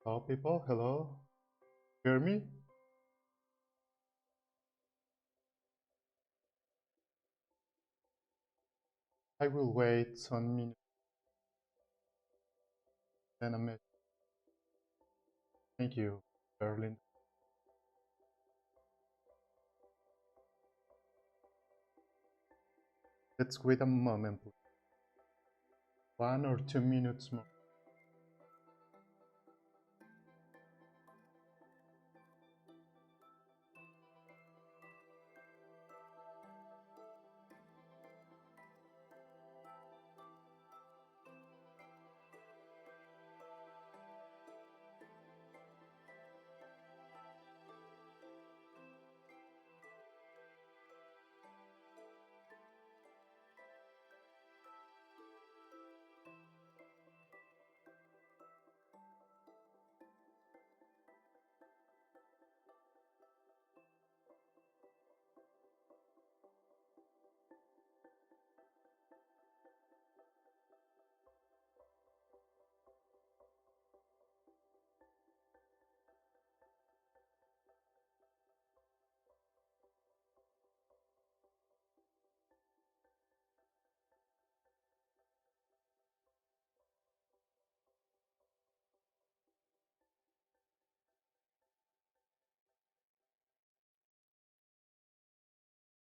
Hello, people. Hello. Hear me? I will wait some minutes and a minute. Thank you, Berlin. Let's wait a moment, please. 1 or 2 minutes more.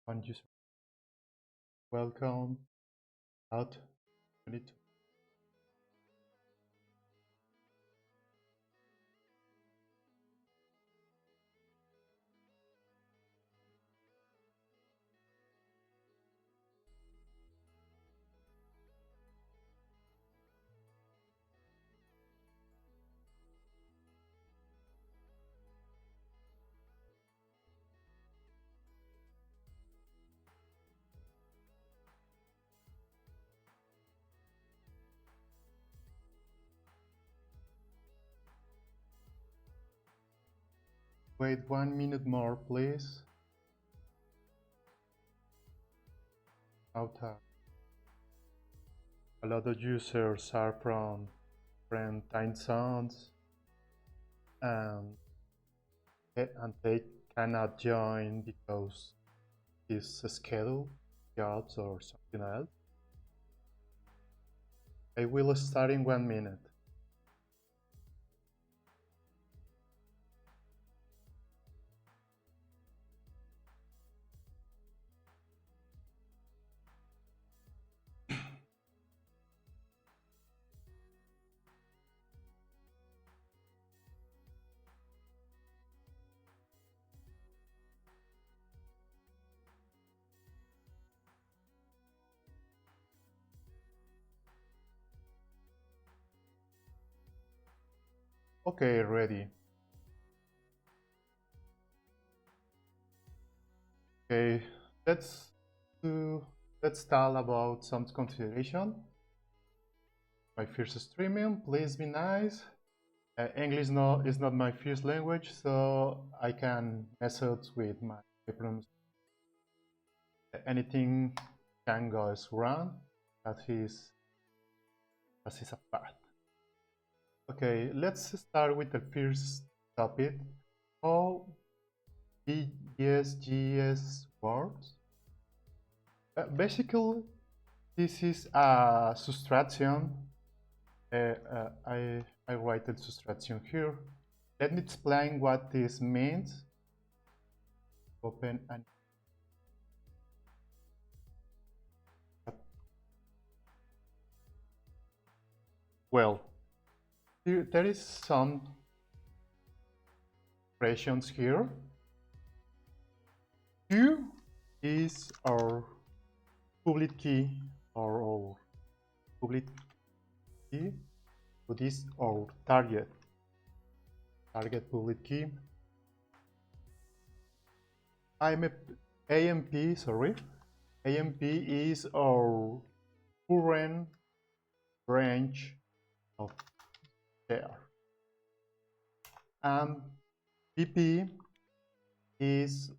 One user. Welcome. Out. Minute. Wait 1 minute more, please. Out. A lot of users are from different time zones and they cannot join because it's a schedule, jobs or something else. I will start in 1 minute. Okay, ready. Okay, let's do let's talk about some consideration. My first streaming, please be nice. English is not my first language, so I can mess up with my pronunciation. Anything can go wrong. That is a fact. Okay, let's start with the first topic. How BSGS works. Basically, this is a subtraction. I write the subtraction here. Let me explain what this means. Open and well, there is some expressions here. Q is our public key or our public key. So this is our target public key. AMP, sorry. AMP is our current range of share. And PP is,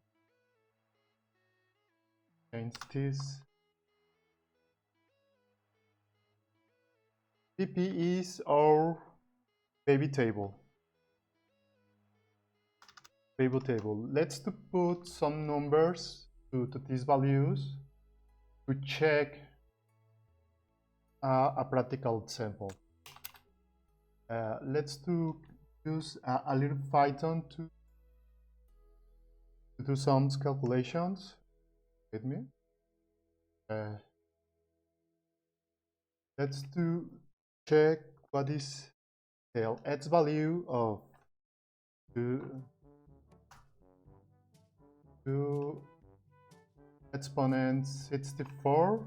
change this. PP is our baby table. pivot table. Let's to put some numbers to these values to check a practical example. Let's to use a little Python to do some calculations with me. Let's to check what is the x value of two exponent 64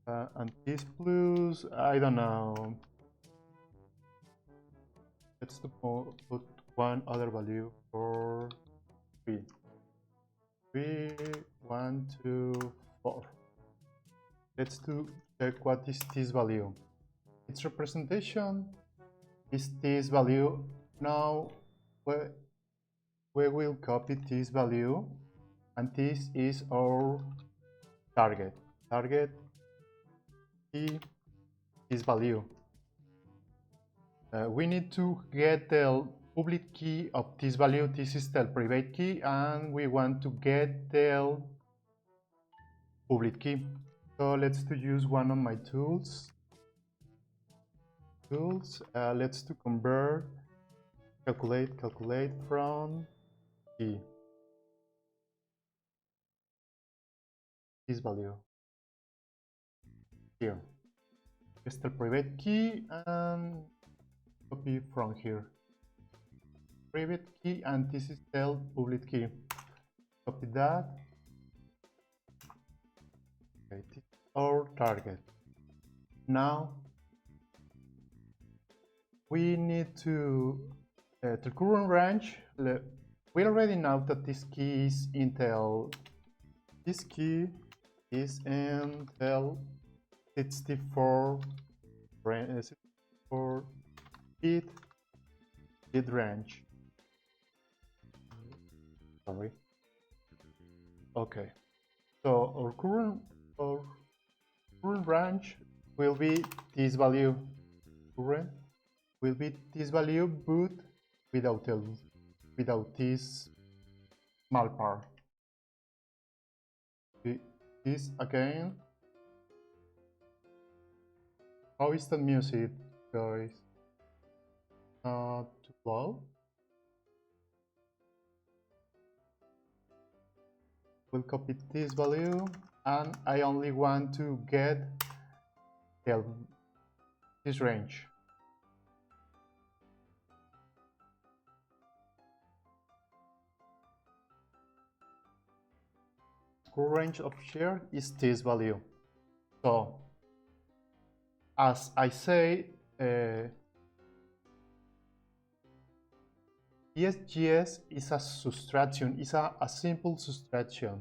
and this plus, I don't know, let's to put one other value for 3, 1, 2, 4. Let's to check what is this value. Its representation is this value. Now we will copy this value, and this is our target. Target key, this value. We need to get the public key of this value. This is the private key, and we want to get the public key. So let's to use one of my tools. Let's to convert, calculate from key. This value here. It's the private key and copy from here. Private key, and this is the public key. Copy that. Okay, this is our target. Now we need to the current range. We already know that this key is Intel. This key is Intel 64 bit range. Sorry. Okay. So our current range will be this value. Current will be this value, but without this small part. This again. How is the music, guys? Not too low. We'll copy this value, and I only want to get this range. Current range of share is this value. So, as I say, ESGS is a subtraction, is a simple subtraction.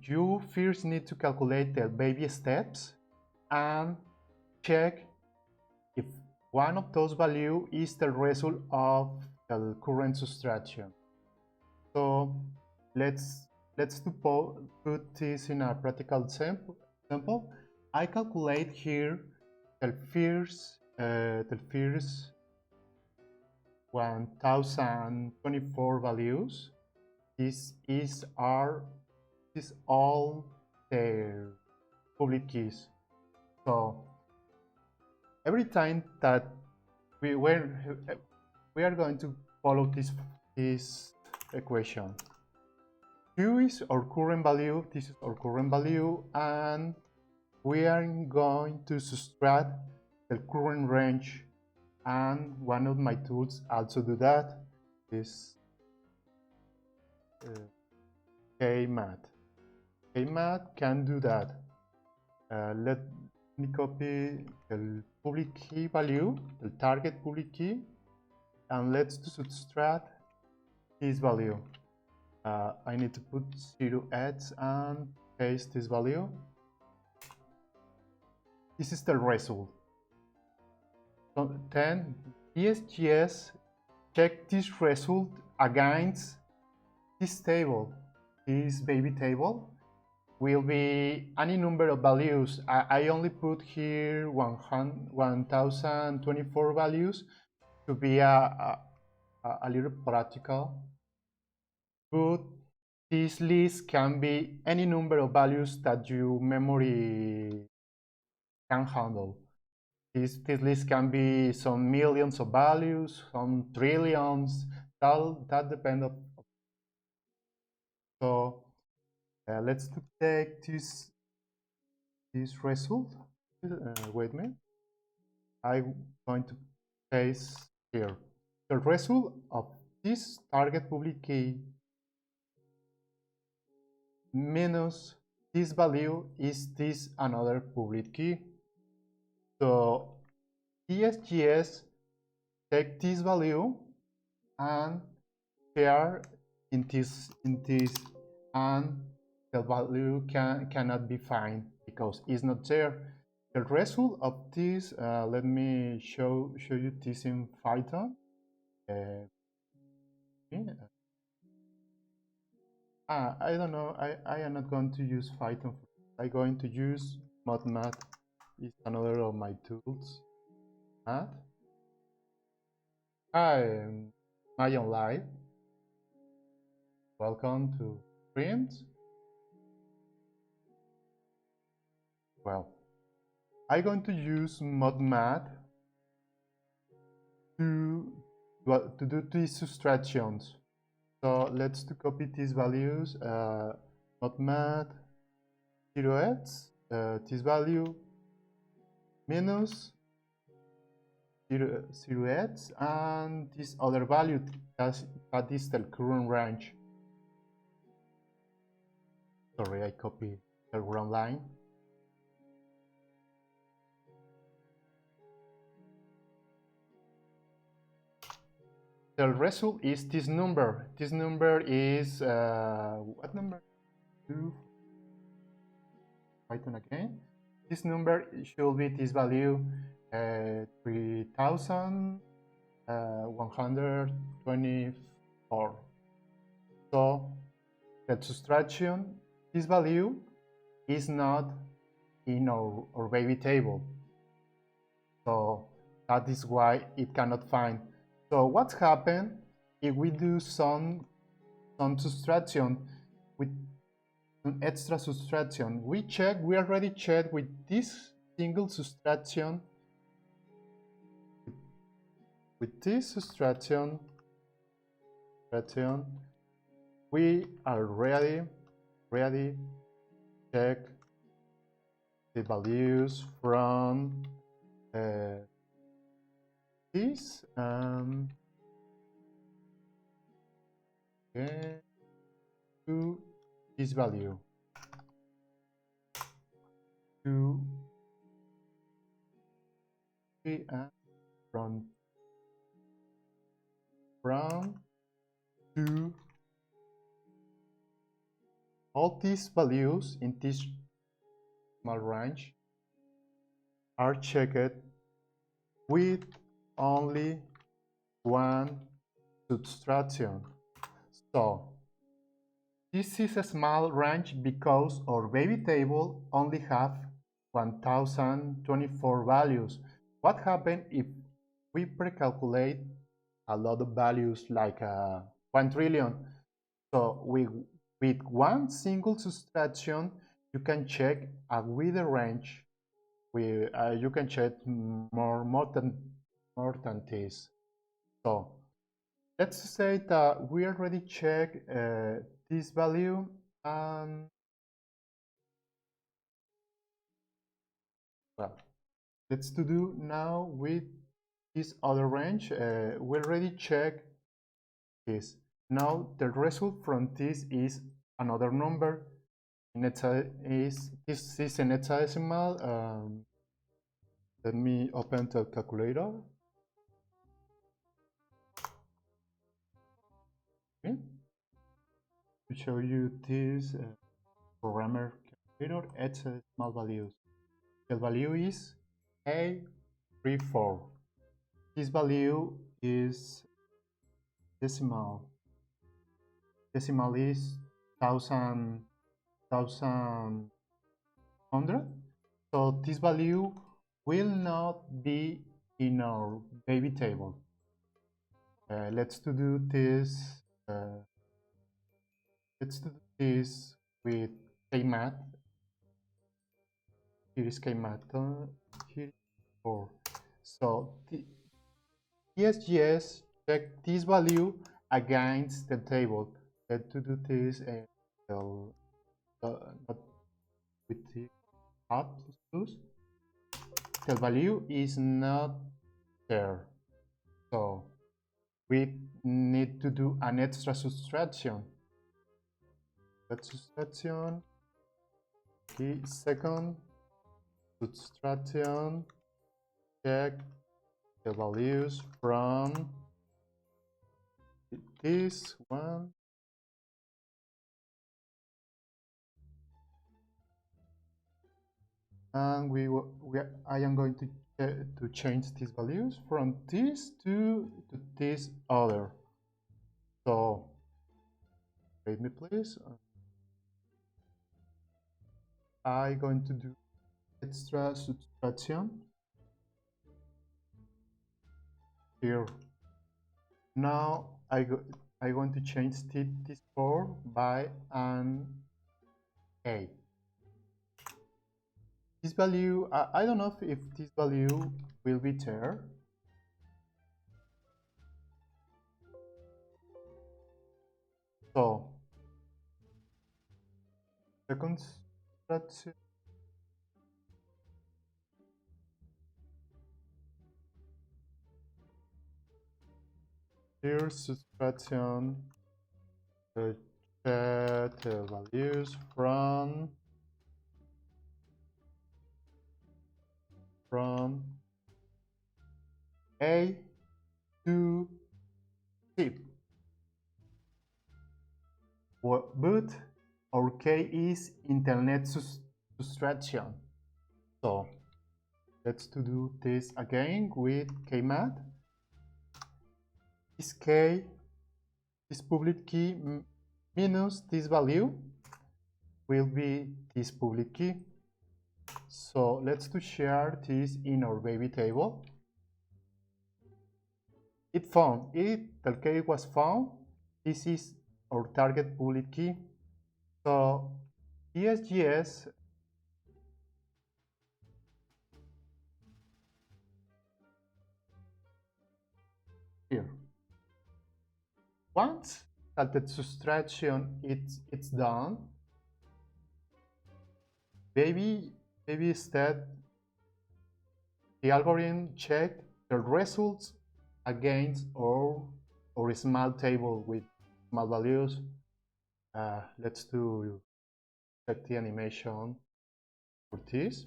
You first need to calculate the baby steps and check if one of those values is the result of the current subtraction. So let's put this in a practical example. I calculate here the first 1024 values. This is all their public keys. So every time that we are going to follow this equation. Q is our current value, this is our current value, and we are going to subtract the current range, and one of my tools also do that, is KMath. KMath can do that. Let me copy the public key value, the target public key, and let's subtract this value. I need to put 0x and paste this value. This is the result. So then ESGS check this result against this table. This baby table will be any number of values. I only put here 1024 values to be a a little practical, but this list can be any number of values that your memory can handle. This list can be some millions of values, some trillions. That depends on. So let's take this result. Wait a minute. I'm going to paste here the result of this target public key minus this value is this another public key. So ESGS take this value and share in this and the value cannot be found because it's not there. The result of this, let me show you this in Python. I don't know. I am not going to use Python. I'm going to use ModMath. It's another of my tools. Math. Hi, Mayan Live. Welcome to print. Well, I'm going to use ModMath to do these subtractions. So let's copy these values. ModMath 0x, this value minus 0x, and this other value that is the current range. Sorry, I copied the wrong line. The result is this number. This number is what number? 2. Python again. This number should be this value 3,124. So the subtraction, this value is not in our baby table. So that is why it cannot find. So what's happened if we do some subtraction with an extra subtraction? We already checked with this single subtraction. With this subtraction, we already check the values from this to this value to from to all these values in this small range are checked with only one subtraction. So this is a small range because our baby table only have 1024 values. What happens if we pre-calculate a lot of values like 1 trillion? So with one single subtraction, you can check a wider range. You can check more than this. So let's say that we already check this value, and well, let's do now with this other range. We already check this. Now the result from this is another number. This is an hexadecimal. Let me open the calculator. Okay. To show you this programmer calculator, hexadecimal values. The value is A34. This value is decimal. Decimal is 1000. So this value will not be in our baby table. Let's do this. Let's do this with kmat. Here is kmat. Here is 4. So TSGS check this value against the table. Let's do this not with the up plus. The value is not there. So we need to do an extra subtraction. That subtraction. Okay, second subtraction. Check the values from this one. And I am going to change these values from this to this other. So wait me please. I'm going to do extra subtraction here. Now I'm going to change this 4 by an 8. This value, I don't know if this value will be there. So, second subtraction. Here subtraction, check the values from A to C. But our K is internet subtraction. So let's do this again with kmat. This K, this public key minus this value will be this public key. So let's share this in our baby table. The K was found. This is our target public key. So ESGS here. Once that the subtraction it's done, baby step, the algorithm check the results against our small table with small values. Let's check the animation for this.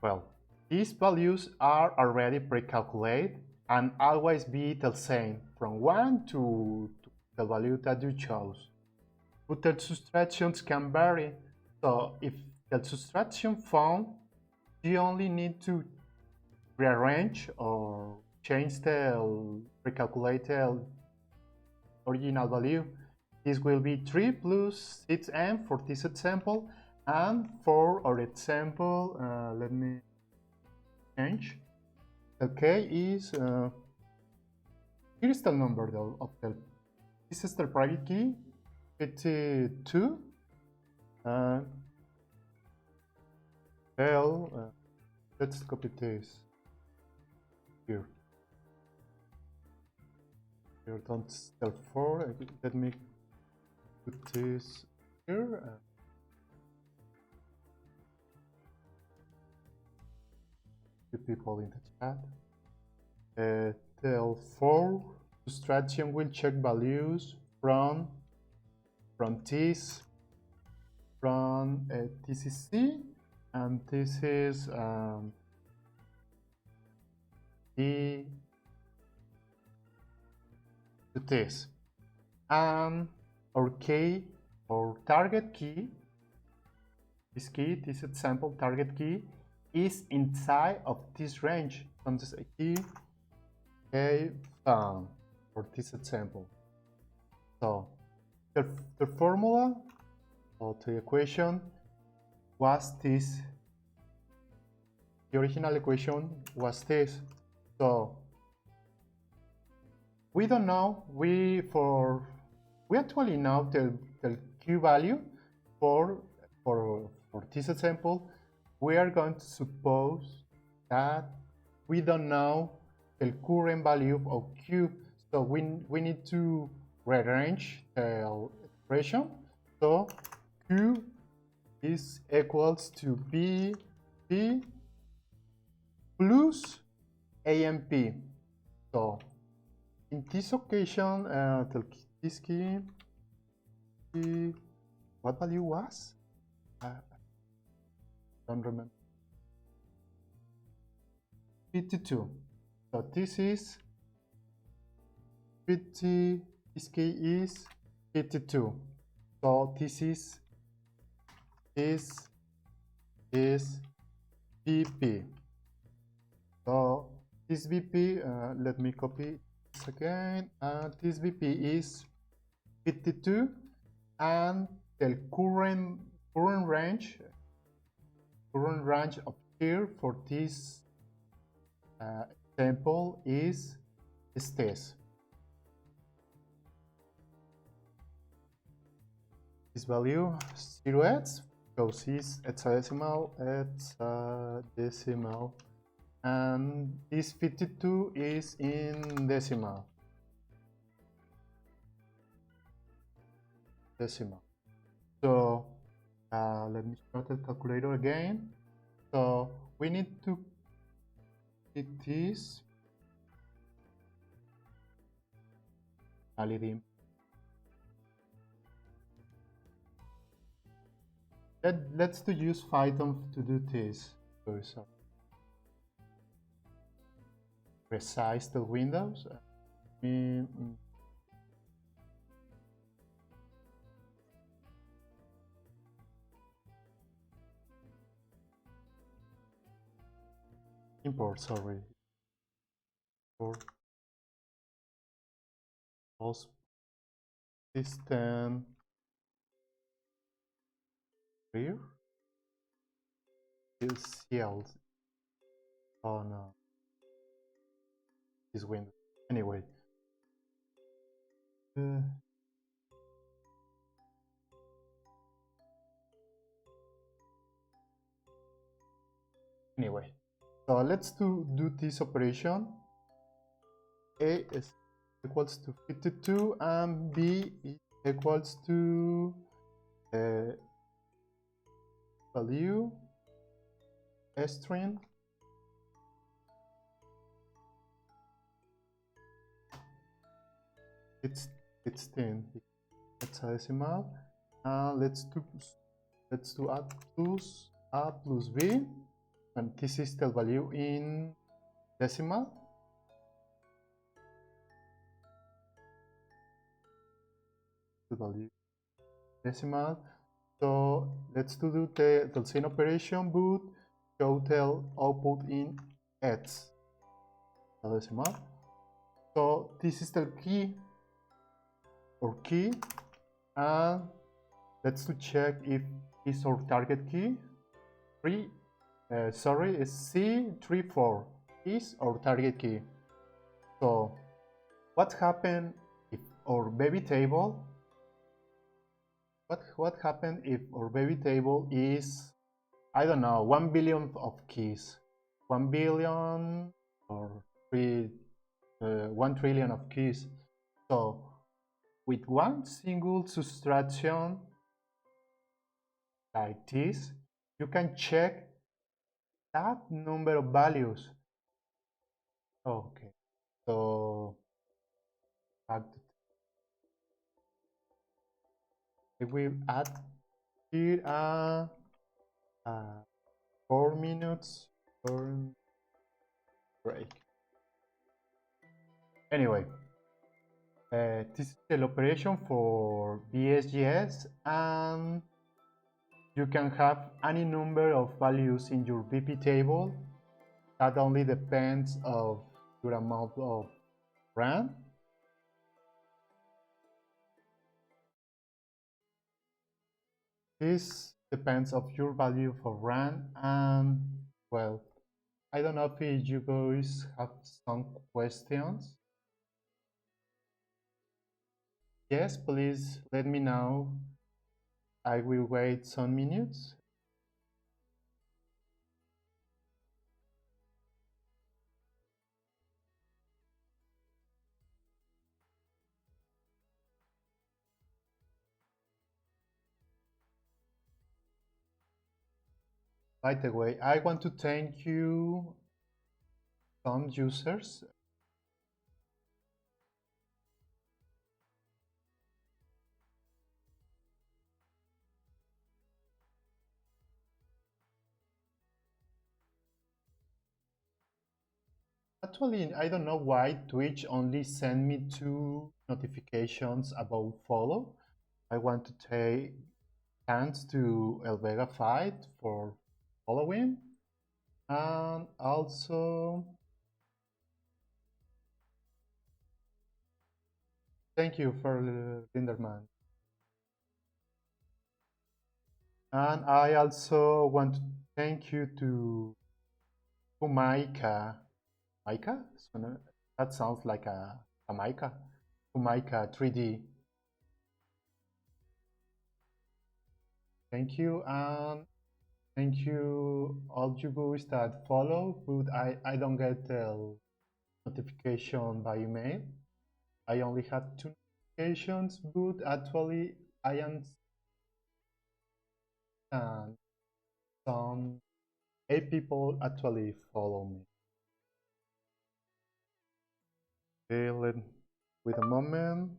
Well, these values are already pre-calculated and always be the same from 1 to the value that you chose. But the subtractions can vary. So if the subtraction found, you only need to rearrange or change the recalculated original value. This will be 3 plus 6m for this example, and for our example, let me change. The K is here is the number though of the. This is the private key. 52. Let's copy this here. Here, don't tell 4. Let me put this here. The people in the chat. Tell 4. Subtraction will check values from this, this is C, and this is D to this. And our key, our target key, this example target key, is inside of this range. Entonces aquí K found for this example. So the formula or the equation was this. The original equation was this. So we don't know, we actually know the Q value for this example. We are going to suppose that we don't know the current value of Q, so we need to rearrange the expression. So Q is equals to BP plus AMP. So in this occasion, this key, what value was? I don't remember. 52. So this is 50. This key is 52. So this is VP. So this VP, let me copy this again. This VP is 52, and the current range of here for this example is this. This value 0x because it's hexadecimal, and this 52 is in decimal. So let me start the calculator again. So we need to hit this validate. Let's use Python to do this. So resize the windows. Import, sorry. Import host system here. Is CL. Oh no. This window. Anyway. Anyway, so let's do this operation. A is equals to 52 and B is equals to value string it's 10. It's a decimal. Let's do a plus b, and this is the value in decimal. The value decimal. So let's do the same operation, but total output in hex decimal. So this is the key or key, and let's check if it's our target key. Sorry, it's C34 is our target key. So what happened if our baby table? What happened if our baby table is, I don't know, 1 billion of keys, 1 billion or 1 trillion of keys? So with one single subtraction like this, you can check that number of values. Okay, so I will add here 4 minutes break. Anyway, this is the operation for BSGS, and you can have any number of values in your BP table. That only depends of your amount of RAM. This depends of your value for RAM, and well, I don't know if you guys have some questions. Yes, please let me know. I will wait some minutes. By the way, I want to thank you, some users. Actually, I don't know why Twitch only send me 2 notifications about follow. I want to take thanks to Elvega Fight for following, and also thank you for Linderman. And I also want to thank you to Kumaika. Maika? That sounds like a Maika. Kumaika 3D. Thank you, and thank you all you guys that follow, but I don't get the notification by email. I only have 2 notifications, but actually I understand some 8 people actually follow me. Okay, wait a moment.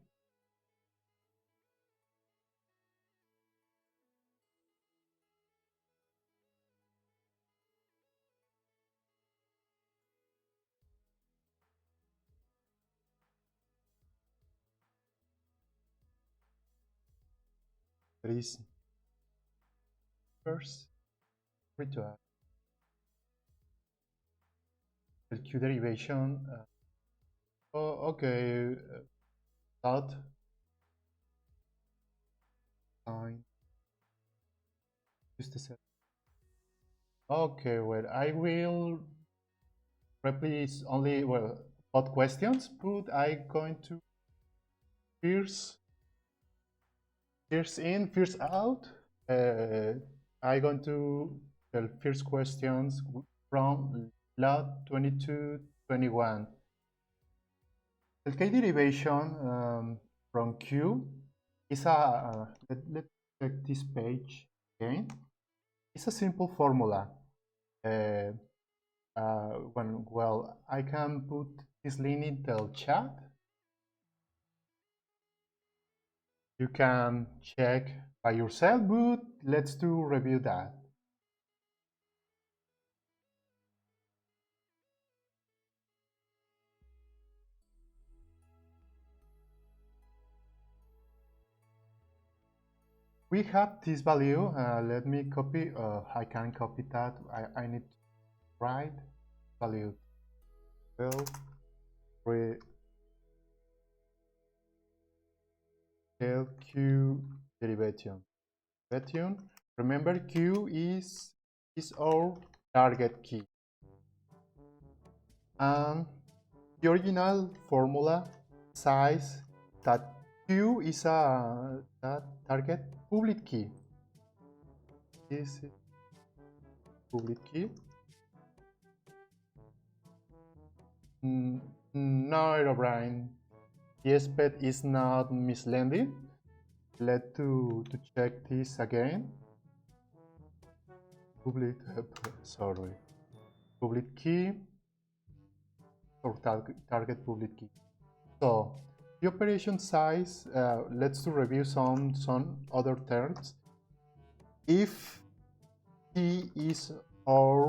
There is first ritual. The Q derivation. Oh, okay. Thought. Fine. Just a second. Okay, well, I will replace only, well, hot questions, but I'm going to first in, first out. I'm going to the first questions from lot 2221. The K derivation from Q is let's check this page again. It's a simple formula. Well, I can put this link in the chat. You can check by yourself, but let's do review that. We have this value. Let me copy. I can copy that. I need to write value. Well, Q derivation. Remember, Q is our target key, and the original formula says that Q is a target public key. This is public key. No, O'Brien. Yes, but is not misleading. Let's to check this again. Public, sorry, public key or target public key. So the operation size. Let's to review some other terms. If key is our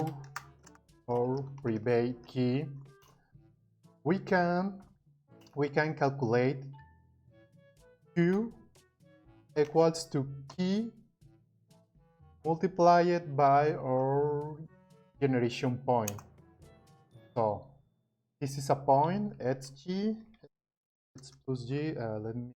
private key, we can calculate Q equals to key multiplied by our generation point. So this is a point, it's G, it's plus G. Let me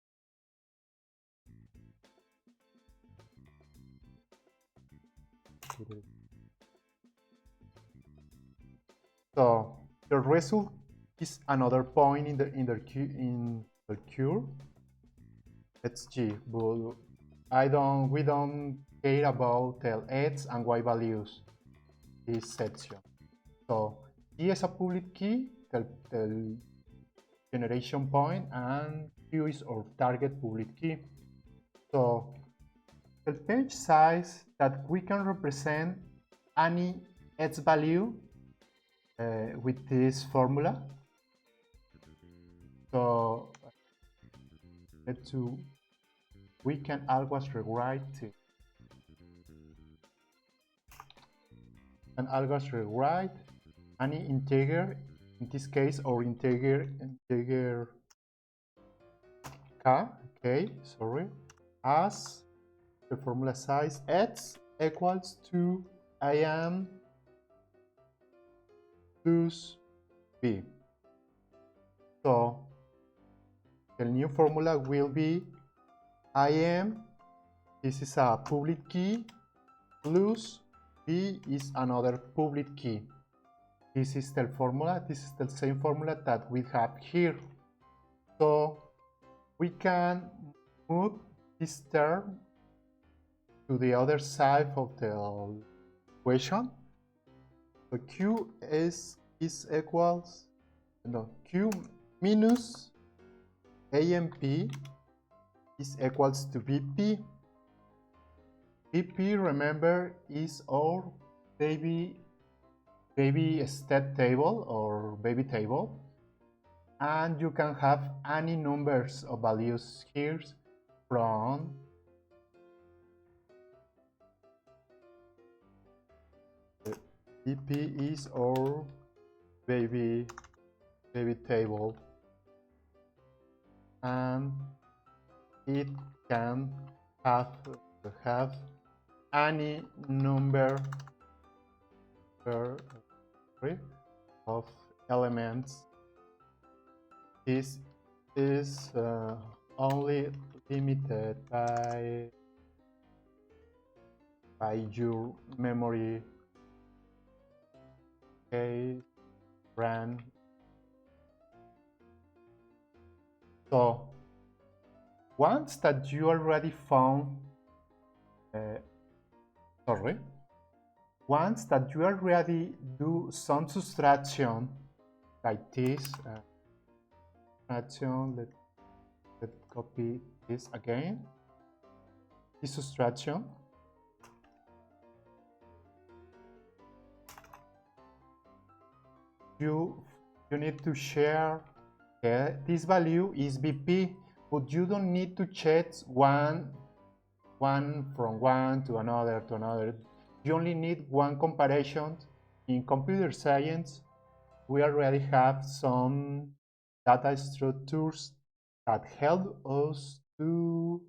So the result is another point in the curve. It's G, but we don't care about the X and Y values this section. So G is a public key, the generation point, and Q is our target public key. So the page size that we can represent any X value with this formula. So we can always rewrite it. And always rewrite any integer, in this case, or integer k, as the formula size x equals to im plus b. So the new formula will be im, this is a public key, plus b is another public key. This is the formula, this is the same formula that we have here. So we can move this term to the other side of the equation. So q q minus amp is equals to bp. bp, remember, is our baby stat table or baby table, and you can have any numbers of values here from bp is our baby table, and it can have any number of elements. This is only limited by your memory case RAM. So once that you already found once that you already do some subtraction like this, let's copy this again, this subtraction, you need to share this value is BP, but you don't need to check one from one to another. You only need one comparison. In computer science, we already have some data structures that help us to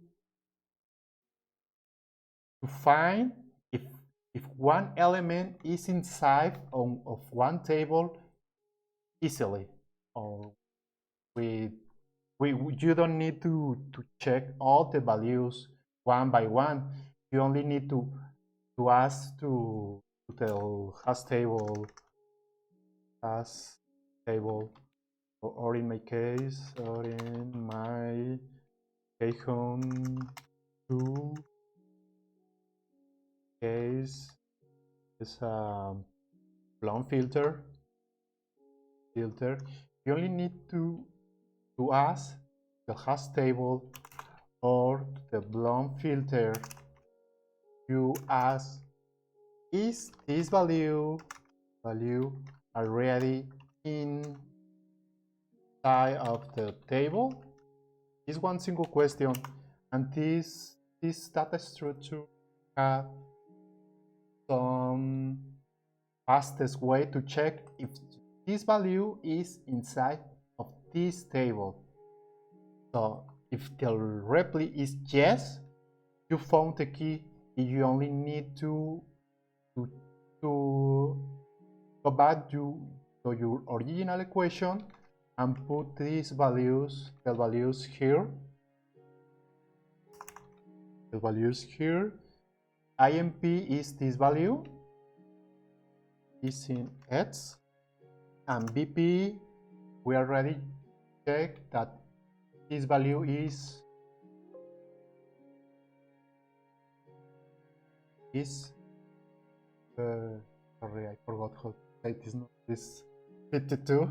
find if one element is inside of one table easily, or you don't need to check all the values one by one. You only need to ask to the Haggstrom table, or in my case, or in my Cajon 2 case, is a blonde filter. You only need to ask the Haggstrom or the blonde filter. You ask, is this value already inside of the table? Is one single question, and this data structure have some fastest way to check if this value is inside of this table. So if the reply is yes, you found the key. You only need to go back to your original equation and put these values, the values here. IMP is this value, is in X, and BP, we already checked that this value is sorry, I forgot how to say this. This 52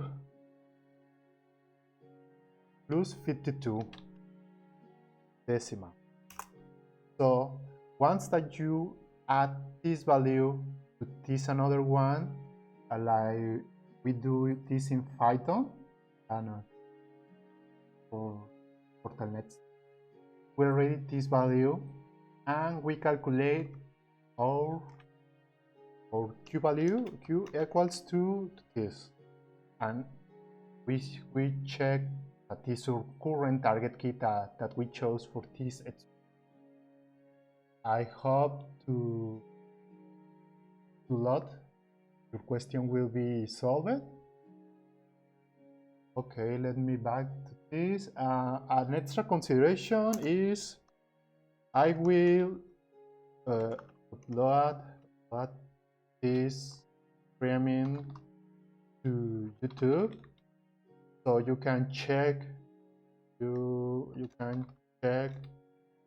plus 52 decimal. So once that you add this value to this another one, like we do this in Python and for telnet, we read this value and we calculate our Q value. Q equals to this, and we check that this is our current target key that we chose for this. I hope to load your question will be solved. Okay, let me back to this. An extra consideration is I will upload this streaming to YouTube, so you can check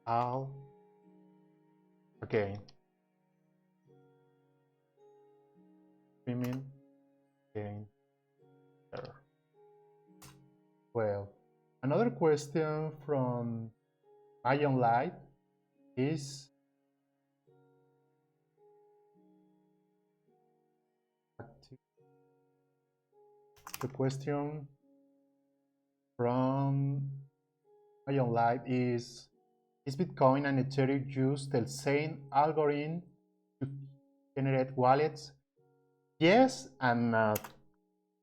how again streaming again there. Well, another question from Ion Light is the question from Ion Light is Bitcoin and Ethereum use the same algorithm to generate wallets? Yes and not.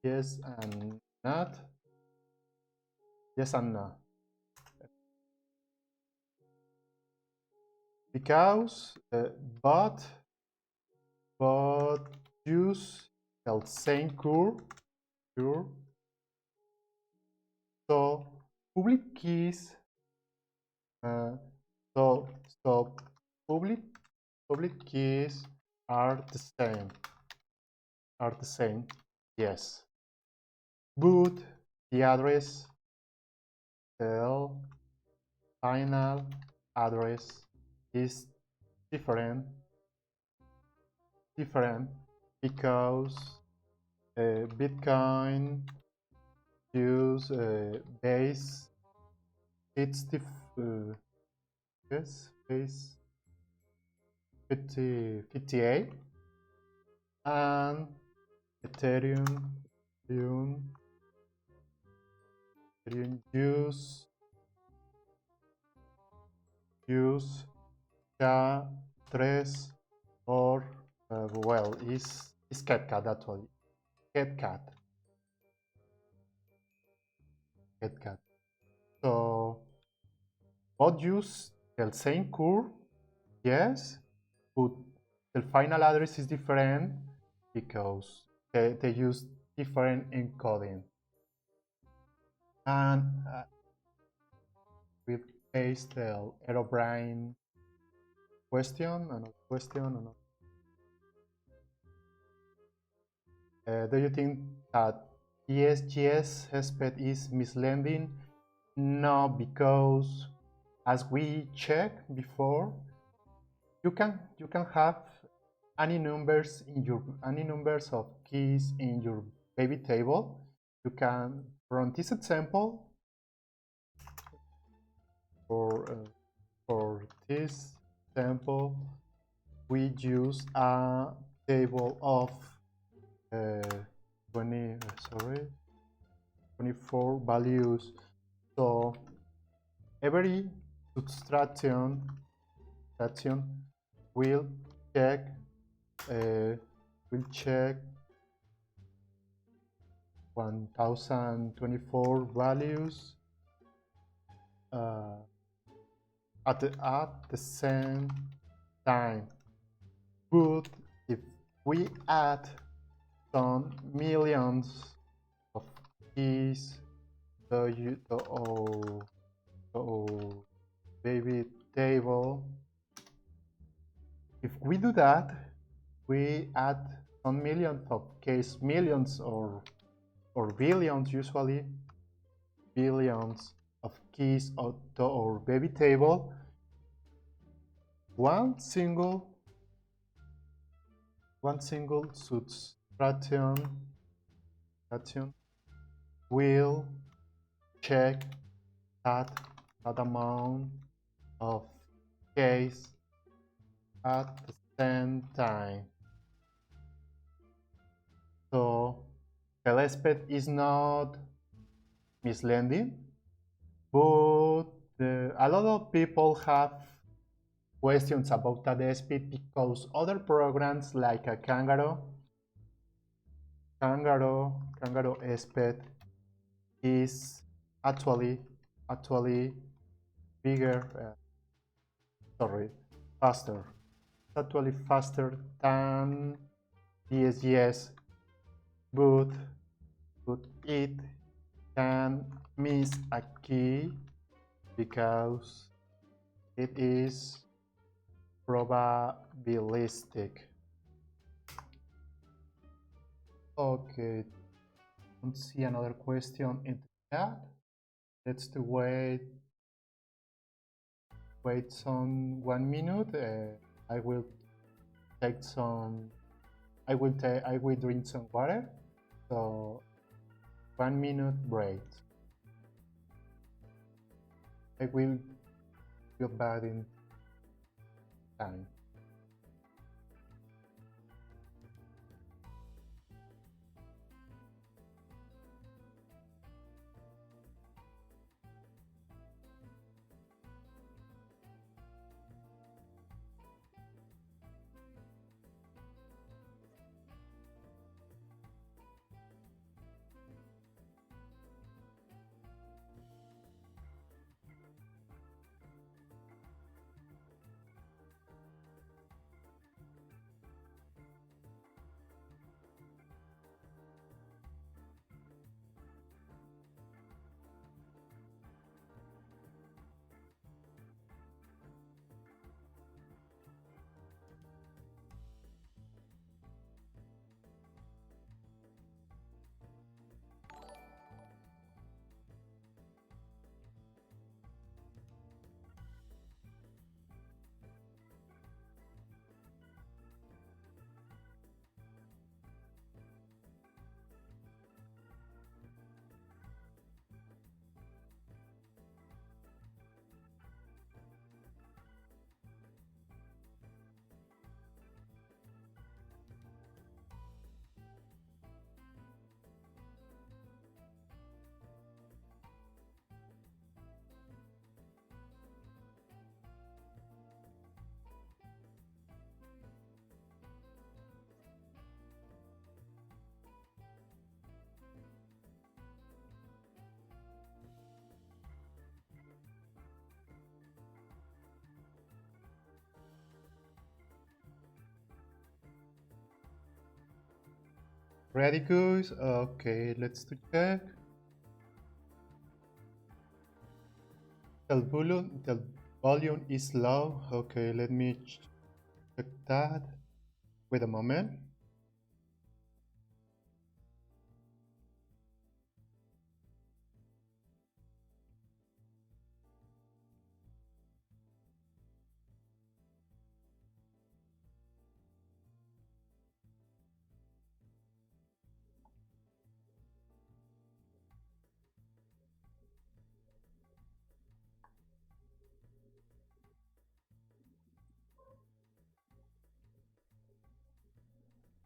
Yes and not. Yes and no. Because both use the same curve. So public keys. So public keys are the same. Yes. But the address, the final address is different because Bitcoin use base 58 and Ethereum use SHA-3 or well is CatCat actually. CatCat. So both use the same curve, yes, but the final address is different because they use different encoding. And we paste the Aerobrine question. Do you think that ESGS aspect is misleading? No, because as we checked before, you can have any numbers of keys in your baby table. You can run this example for this example. We use a table of 24 values. So every subtraction will check 1024 values at the same time. But if we add some millions of keys to baby table, if we do that, we add some millions of keys, millions or or billions usually, billions of keys to our baby table, one single subtraction will check that amount of keys at the same time. So the speed is not misleading, but a lot of people have questions about the speed because other programs like a Kangaroo speed is actually bigger, faster. It's actually faster than DSGS, but it can miss a key because it is probabilistic. Okay, don't see another question in the chat. Let's wait some 1 minute. I will take some. I will drink some water. So 1 minute break. I will go back in time. Ready, guys? Okay, let's check. The volume is low. Okay, let me check that. Wait a moment.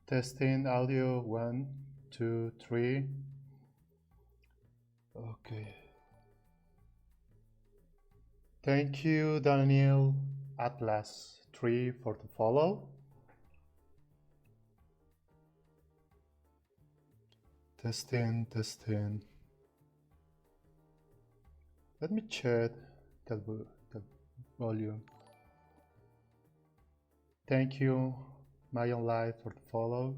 Testing audio 1, 2, 3. Okay. Thank you, Daniel Atlas 3 for the follow. Testing. Let me check the volume. Thank you, Mayan Live, for the follow.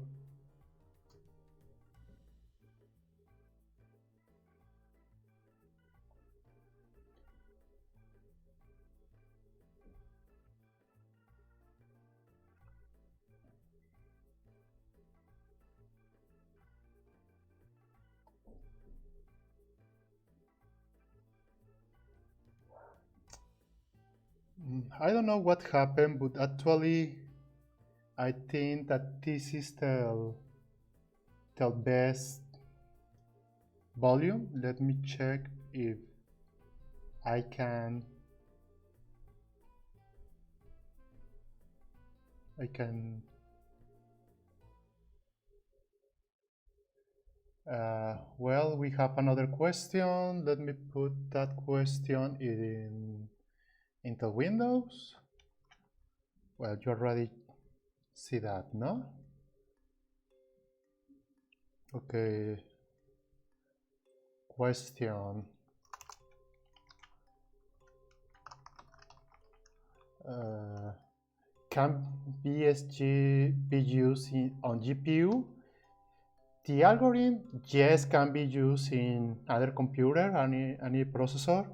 I don't know what happened, but actually I think that this is the best volume. Let me check if I can well, we have another question. Let me put that question into Windows. Well, you already see that, no? Okay. Question. Can BSG be used on GPU? The algorithm, yes, can be used in other computer, any processor,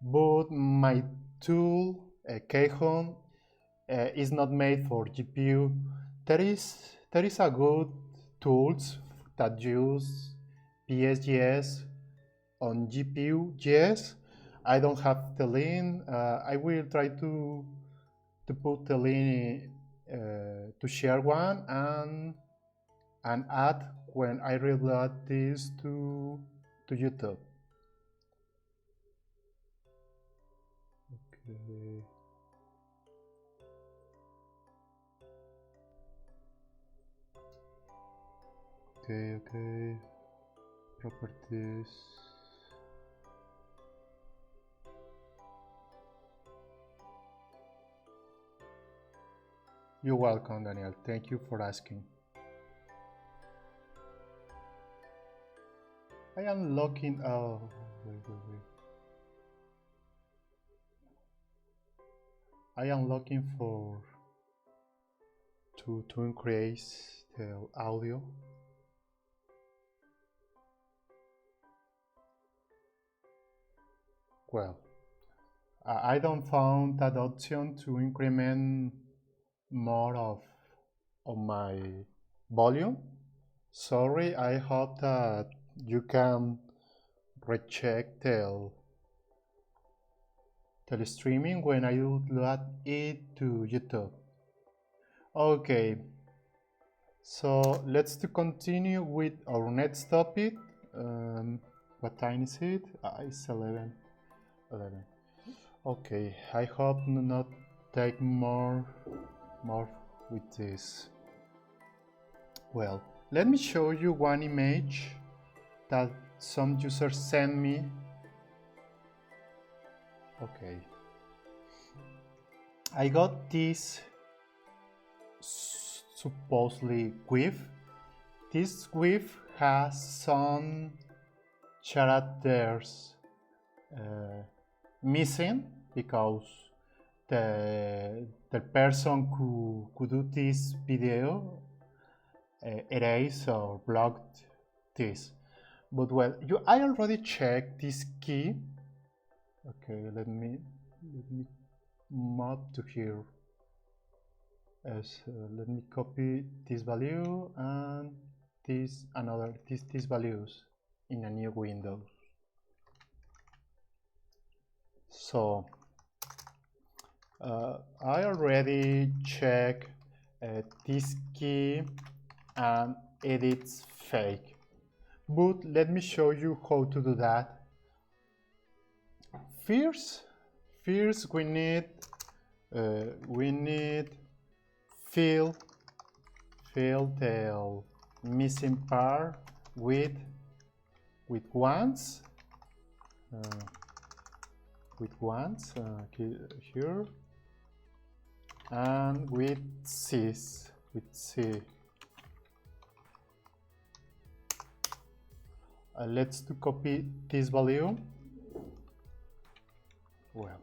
but my tool, Keyhome, is not made for GPU. There is a good tools that use PSGS on GPU. Yes, I don't have the link. I will try to put the link to share one and add when I reload this to YouTube. Okay. Okay. Properties. You're welcome, Daniel. Thank you for asking. I am looking. Oh, wait. I am looking for to increase the audio. Well, I don't found that option to increment more of my volume. Sorry, I hope that you can recheck the streaming when I upload it to YouTube. Okay, so let's continue with our next topic. What time is it? It's 11. Okay, I hope not take more with this. Well, let me show you one image that some users sent me. Okay, I got this supposedly GIF. This GIF has some characters missing because the person who could do this video erased or blocked this. But well, I already checked this key. Okay, let me move to here. Let me copy this value and these values in a new window. So I already checked this key and it's fake. But let me show you how to do that. First we need fill the missing part with ones. Here, and with C. Let's copy this value. Well,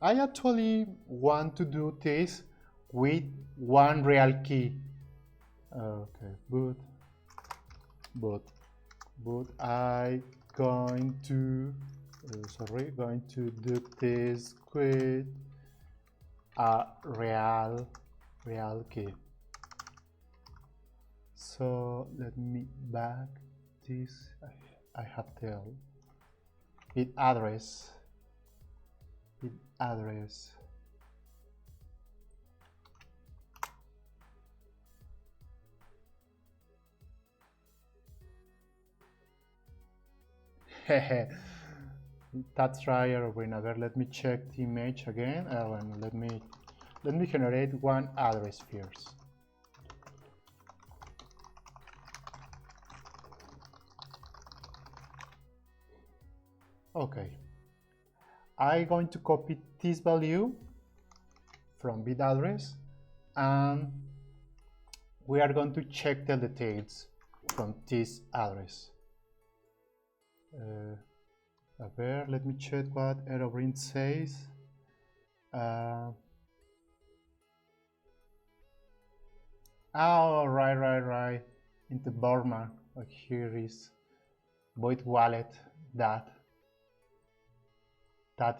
I actually want to do this with one real key. Okay, but I going to do this with a real key. So let me back this. I have the bit address. bit address. That's right, Erwin. A ver, let me check the image again. And let me generate one address first. Okay. I'm going to copy this value from bit address, and we are going to check the details from this address. A ver, let me check what Erwin says. Oh, right. In the Burma, here is void wallet. That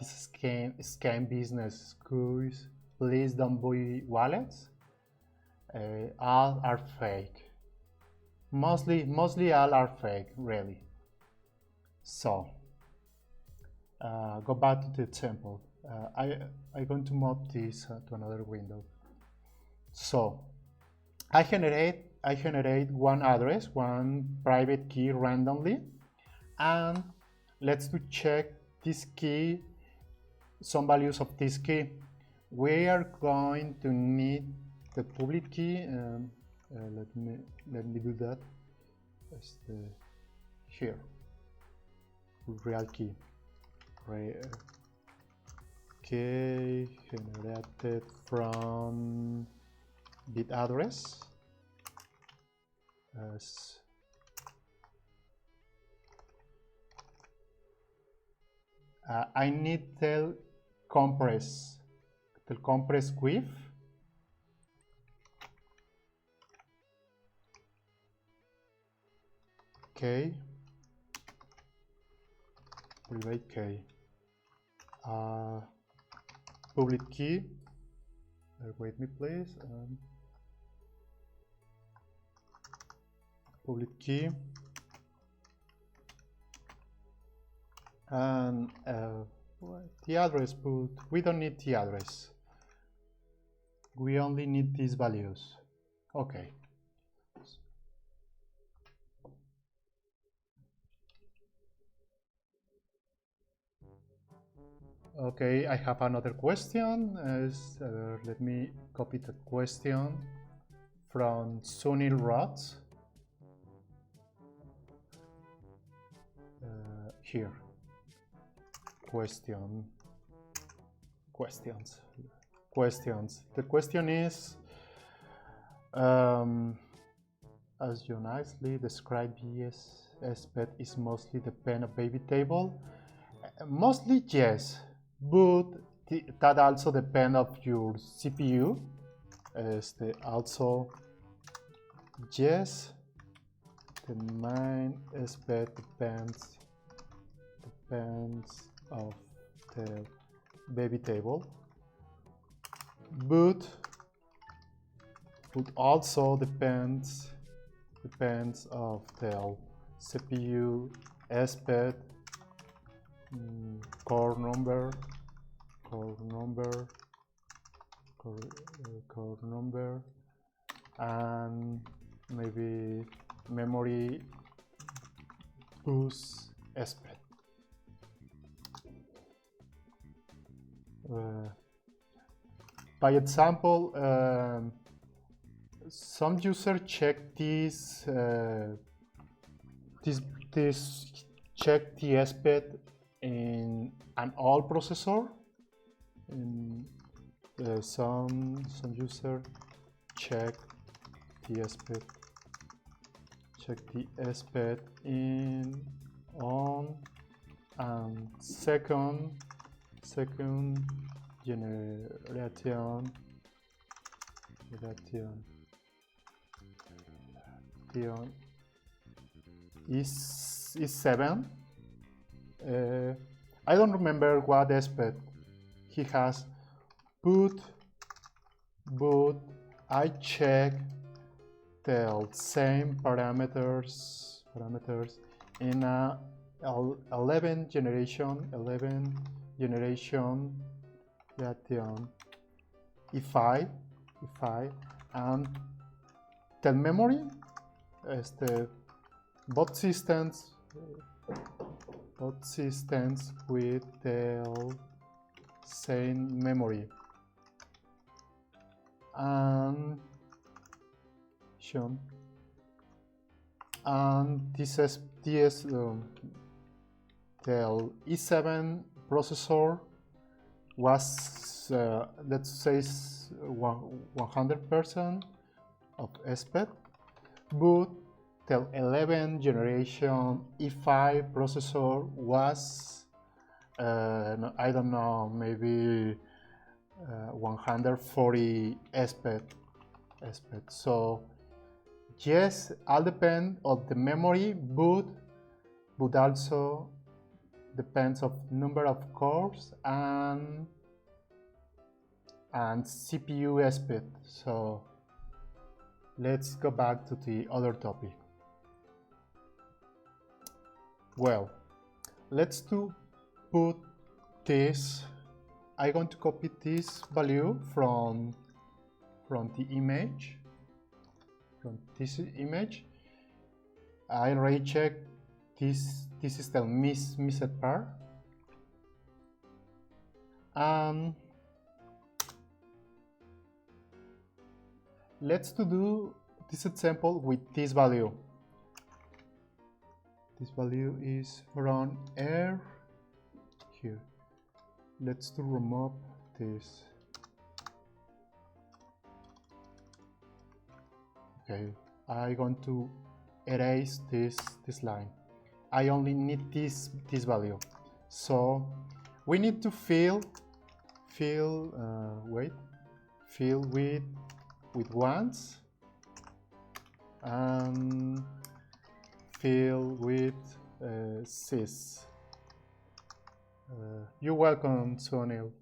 is scam business, guys. Please don't buy wallets. All are fake. Mostly all are fake, really. So go back to the example. I'm going to move this to another window. So I generate one address, one private key randomly, and let's to check this key, some values of this key. We are going to need the public key. Let me do that. Here, real key. Okay, generated from bit address. I need the compress with. Okay. Private key. Public key. Wait me, please. Public key. And the address, but we don't need the address. We only need these values. Okay. Okay, I have another question. Let me copy the question from Sunil Roth. Here. Questions. The question is, as you nicely described, yes, SPED is mostly the pen of baby table. Mostly yes, but that also depends of your CPU. Also yes, the main SPED depends of the baby table, but also depends of the CPU, SPED, core number, and maybe memory bus SPED. By example, some users check this check the SPED in an old processor. And some user check the SPED in on and second generation is 7. I don't remember what SPED he has, but I check the same parameters in a 11 generation generation E5 and tell memory both systems with the same memory and this is the E7 processor was let's say 100% of speed, but the 11 generation E5 processor was I don't know, maybe 140 speed. So yes, all depend on the memory, but also depends of number of cores and CPU speed. So let's go back to the other topic. Well, let's put this. I'm going to copy this value from the image. From this image, I already checked this is the missed part. Let's do this example with this value. This value is from air here. Let's remove this. Okay, I'm going to erase this line. I only need this value. So we need to fill with ones and fill with cis. You're welcome, Sunil.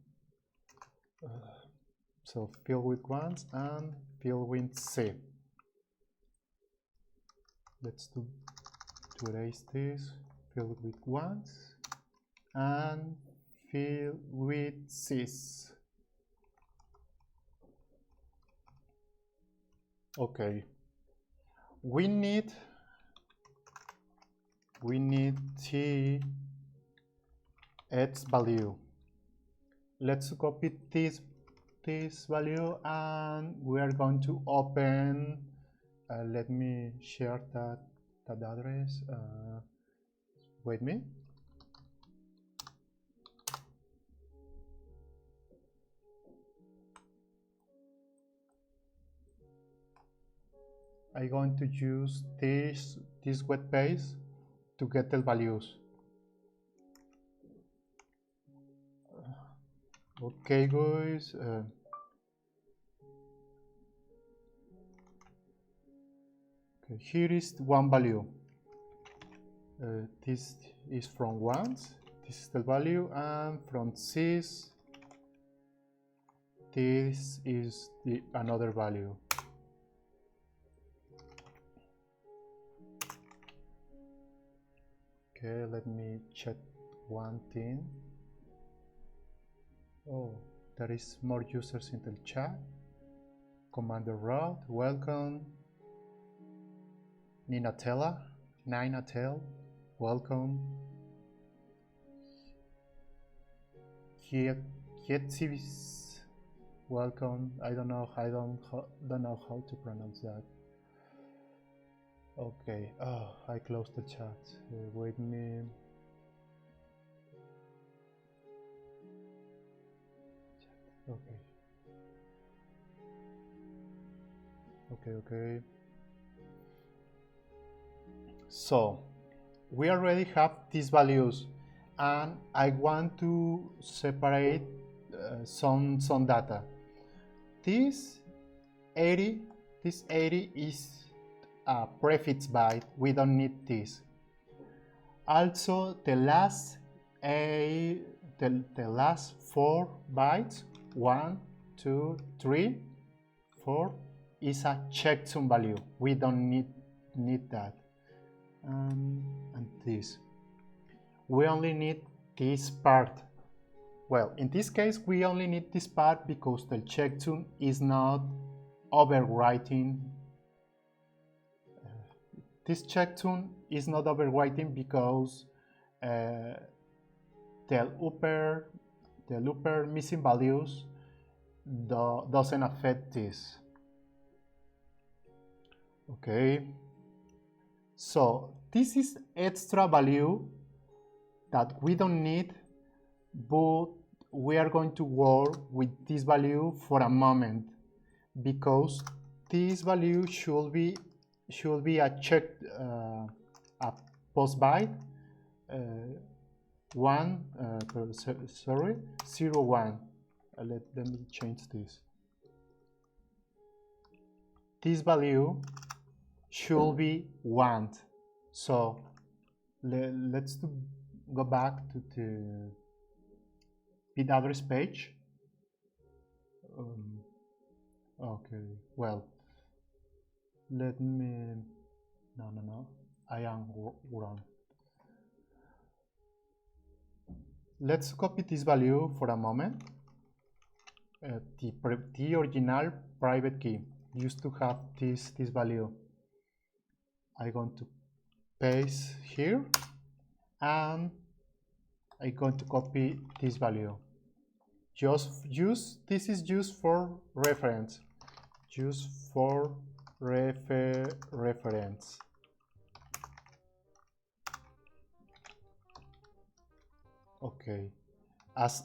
So fill with ones and fill with C. Let's to erase this. Fill with ones and fill with cis. Okay. We need the x value. Let's copy this value and we are going to open. Let me share that address. Wait me. I'm going to use this web page to get the values. Okay, guys. Okay, here is one value. This is from ones. This is the value, and from cis, this is another value. Okay, let me check one thing. Oh, there is more users in the chat. Commander Rod, welcome. Ninatella, welcome. Kietzivis, welcome. I don't know how to pronounce that. Okay. Oh, I closed the chat. Wait me. Okay. Okay. So we already have these values, and I want to separate some data. This 80 is a prefix byte. We don't need this. Also, the last 4 bytes, 1, 2, 3, 4, is a checksum value. We don't need that. And this. We only need this part. Well, in this case, we only need this part because the checksum is not overwriting. This checksum is not overwriting because the upper missing values doesn't affect this. Okay, so this is extra value that we don't need, but we are going to work with this value for a moment because this value should be a check a post byte 01. Let me change this. This value should be 1. So let's go back to the bit address page. Okay, well, let me, no, I am wrong. Let's copy this value for a moment. The original private key used to have this value. I'm going to paste here, and I'm going to copy this value. This is used for reference. Just for reference. Okay, as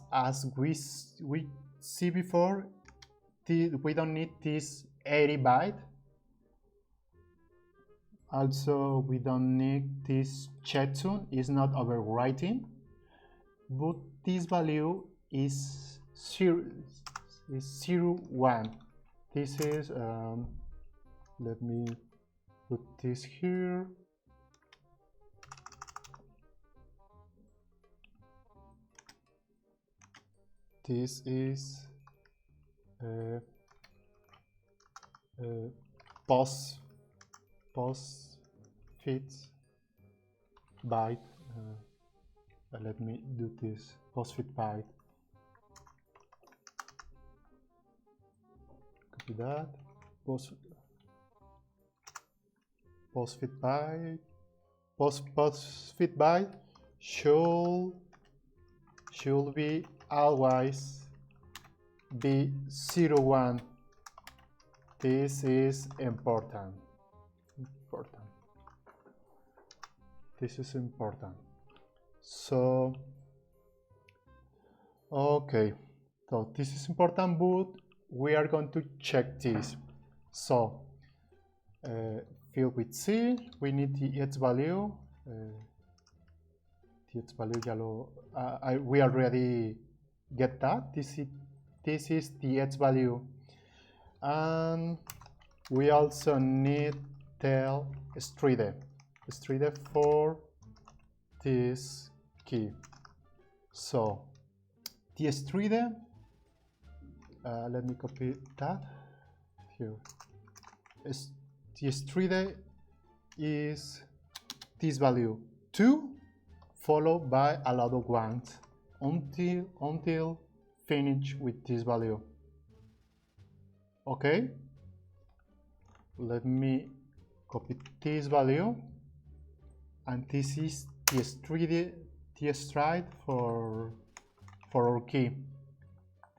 we see before, we don't need this 80 byte. Also, we don't need this checksum, is not overwriting, but this value is 01. This is, let me put this here. This is post fit byte. Let me do this post fit byte. Copy that. Post fit byte. Post fit byte should be always be 01. This is important. This is important. So, okay. So this is important, but we are going to check this. So, fill with C. We need the X value. The X value we already get that. This is the X value, and we also need tell string for this key. So the string, let me copy that here. The string is this value 2 followed by a lot of ones until finish with this value. Okay, let me copy this value, and this is the stride for our key.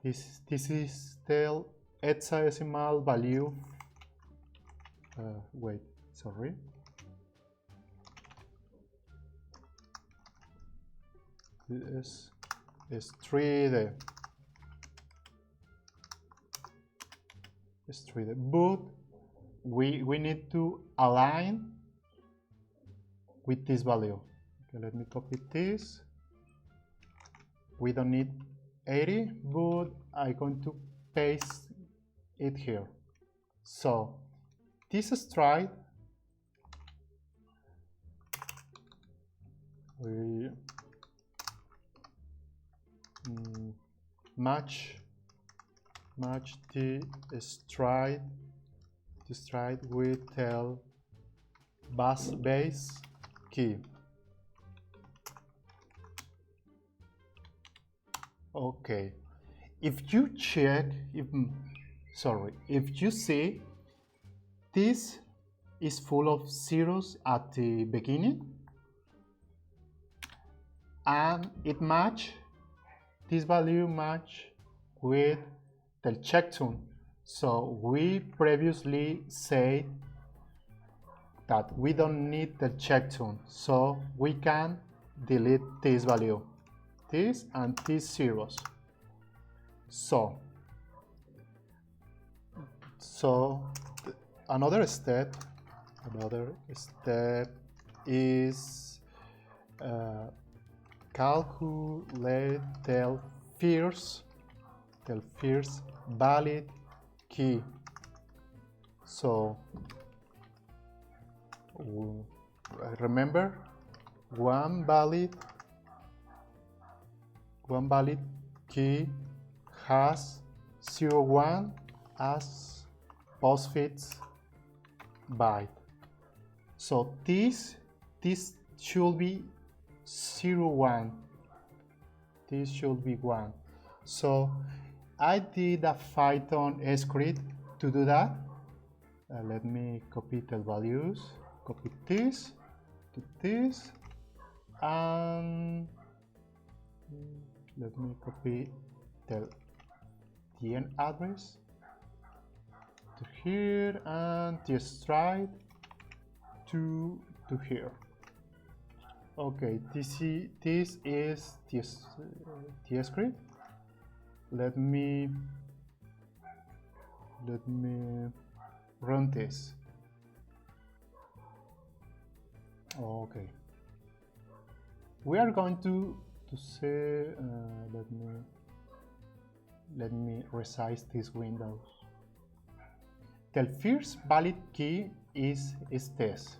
This is the hexadecimal value. Wait, sorry. This is stride. But we need to align with this value. Okay, let me copy this. We don't need 80, but I'm going to paste it here. So this stride, we match the stride with the base key. Okay, if you check, if you see this is full of zeros at the beginning, and this value match with the checksum. So we previously said that we don't need the checksum, so we can delete this value, this and these zeros. So another step is calculate the first valid key. So remember, one valid key has 01 as postfix byte. So this should be 01. This should be 1. So I did a Python script to do that. Let me copy the values. Copy this to this, and let me copy the end address to here, and the stride to here. Okay, this is the script. Let me run this. Okay, we are going to say let me resize these windows. The first valid key is this,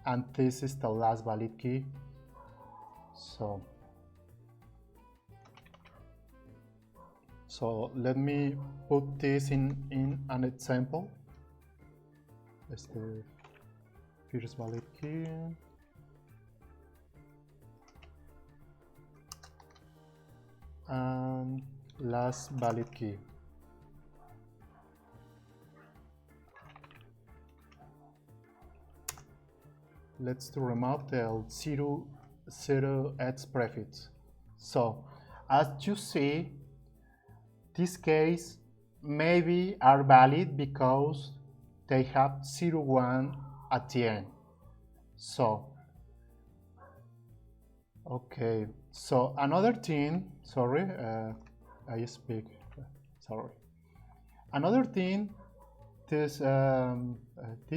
and this is the last valid key. So let me put this in an example. That's the first valid key. And last valid key. Let's remove the 0x prefix. So as you see, this case maybe are valid because they have 01 at the end. So okay, so another thing, sorry, another thing, this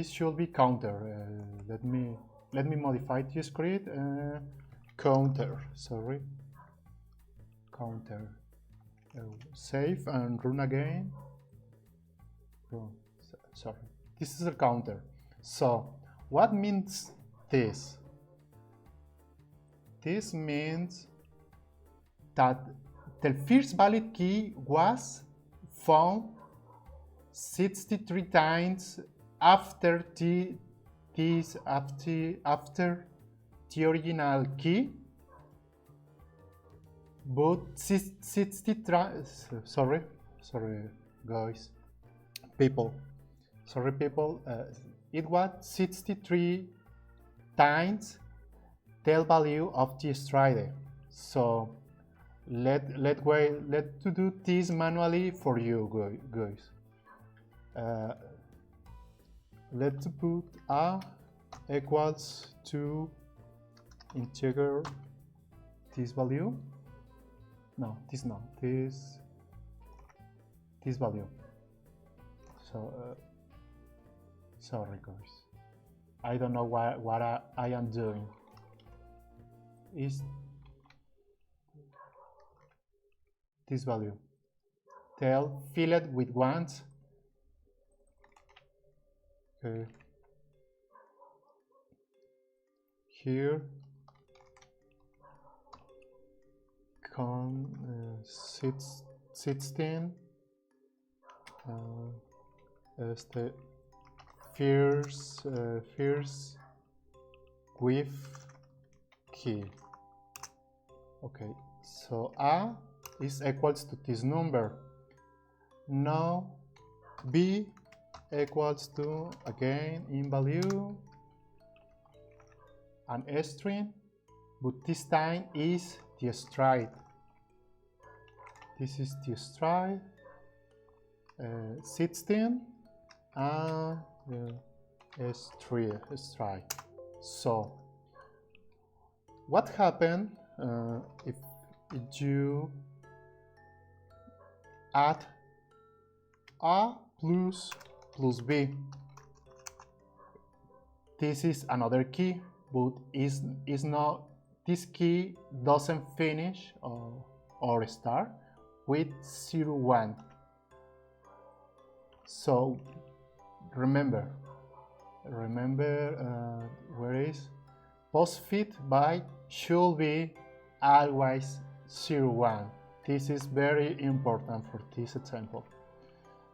should be counter. Let me modify this script. Counter, sorry, counter. Save and run again. Sorry, this is a counter. So what means this? This means that the first valid key was found 63 times after the original key, but 63 sorry guys, sorry people, it was 63 times the value of the stride. So let's do this manually for you guys. Let's put a equals to integer this value. No, this not this value. So sorry guys, I don't know what I am doing. Is this value? Fill it with ones. Okay. Here, 16 as the first with key. Okay, so is equals to this number. Now b equals to, again, in value, an string, but this time is the stride. This is the stride, 16, and the stride. So what happens if you add a plus b? This is another key, but is not, this key doesn't finish or start with 0, 1. So remember where is postfit byte should be always 0, 1. This is very important for this example.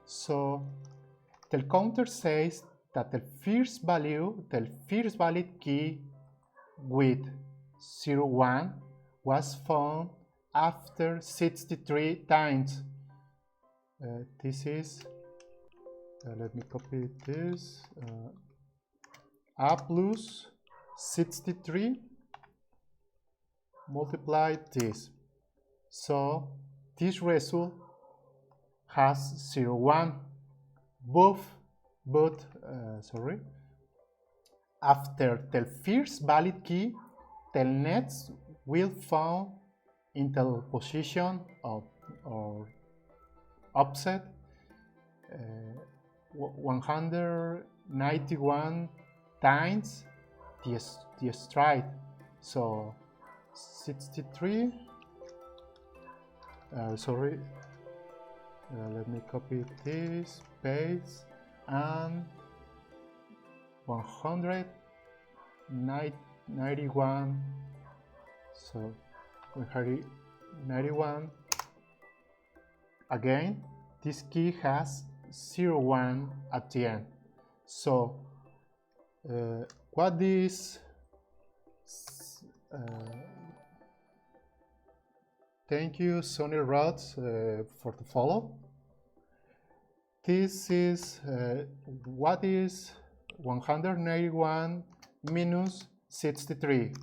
So the counter says that the first valid key with 0, 1 was found after 63 times. This is, let me copy this, a plus 63 multiply this. So this result has 0, 1, but after the first valid key, the next will found in the position of or offset 191 times the stride. So 63, let me copy this, paste, and 191, so 191, again, this key has 0, 1 at the end. So what is thank you, Sonny Rods, for the follow. This is what is 191 minus 63?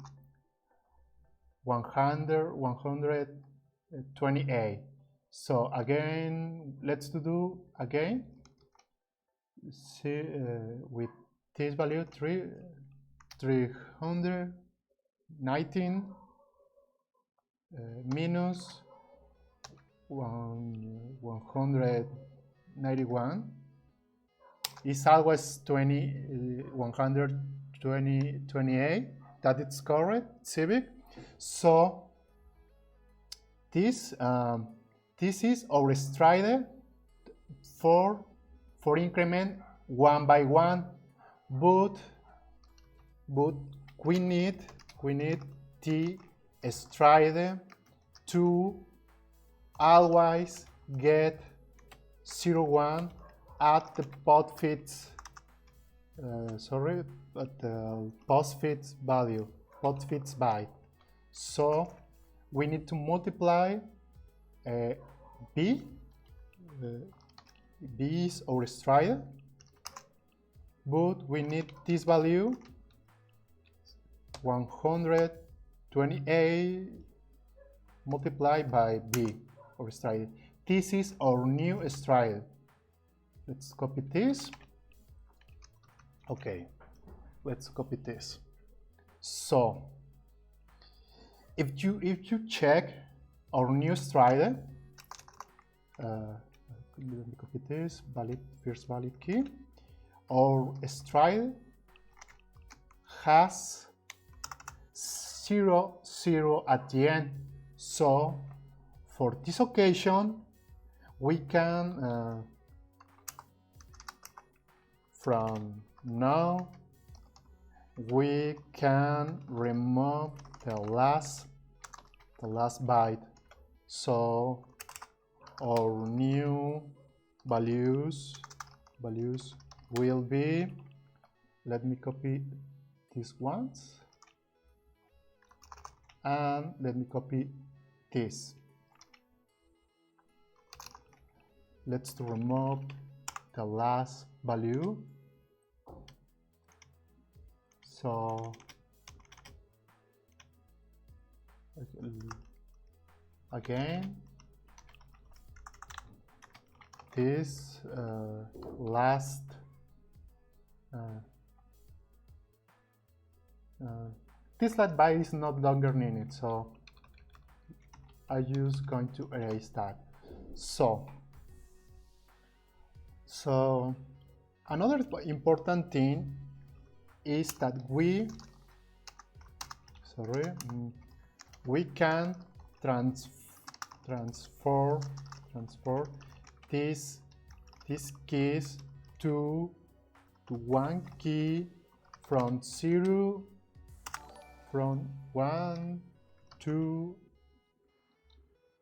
128. So again, let's do again. See, with this value 319 minus 191 is always 128. That is correct, Civic. So this is our stride for increment 1 by 1, but we need the stride to always get 0, 1 at the postfit value, postfit byte. So we need to multiply b. B is our stride, but we need this value 128 multiplied by b, our stride. This is our new stride. Let's copy this. Okay, let's copy this. So if you check our new stride, let me copy this, first valid key. Our stride has 0, 0 at the end. So for this occasion, we can, from now, we can remove the last byte. So our new values will be, let me copy these ones, and let me copy this. let's remove the last value. So again, this last this last byte is not longer needed, so I just going to erase that. So another important thing is that we can transfer these keys to one key from 1 to.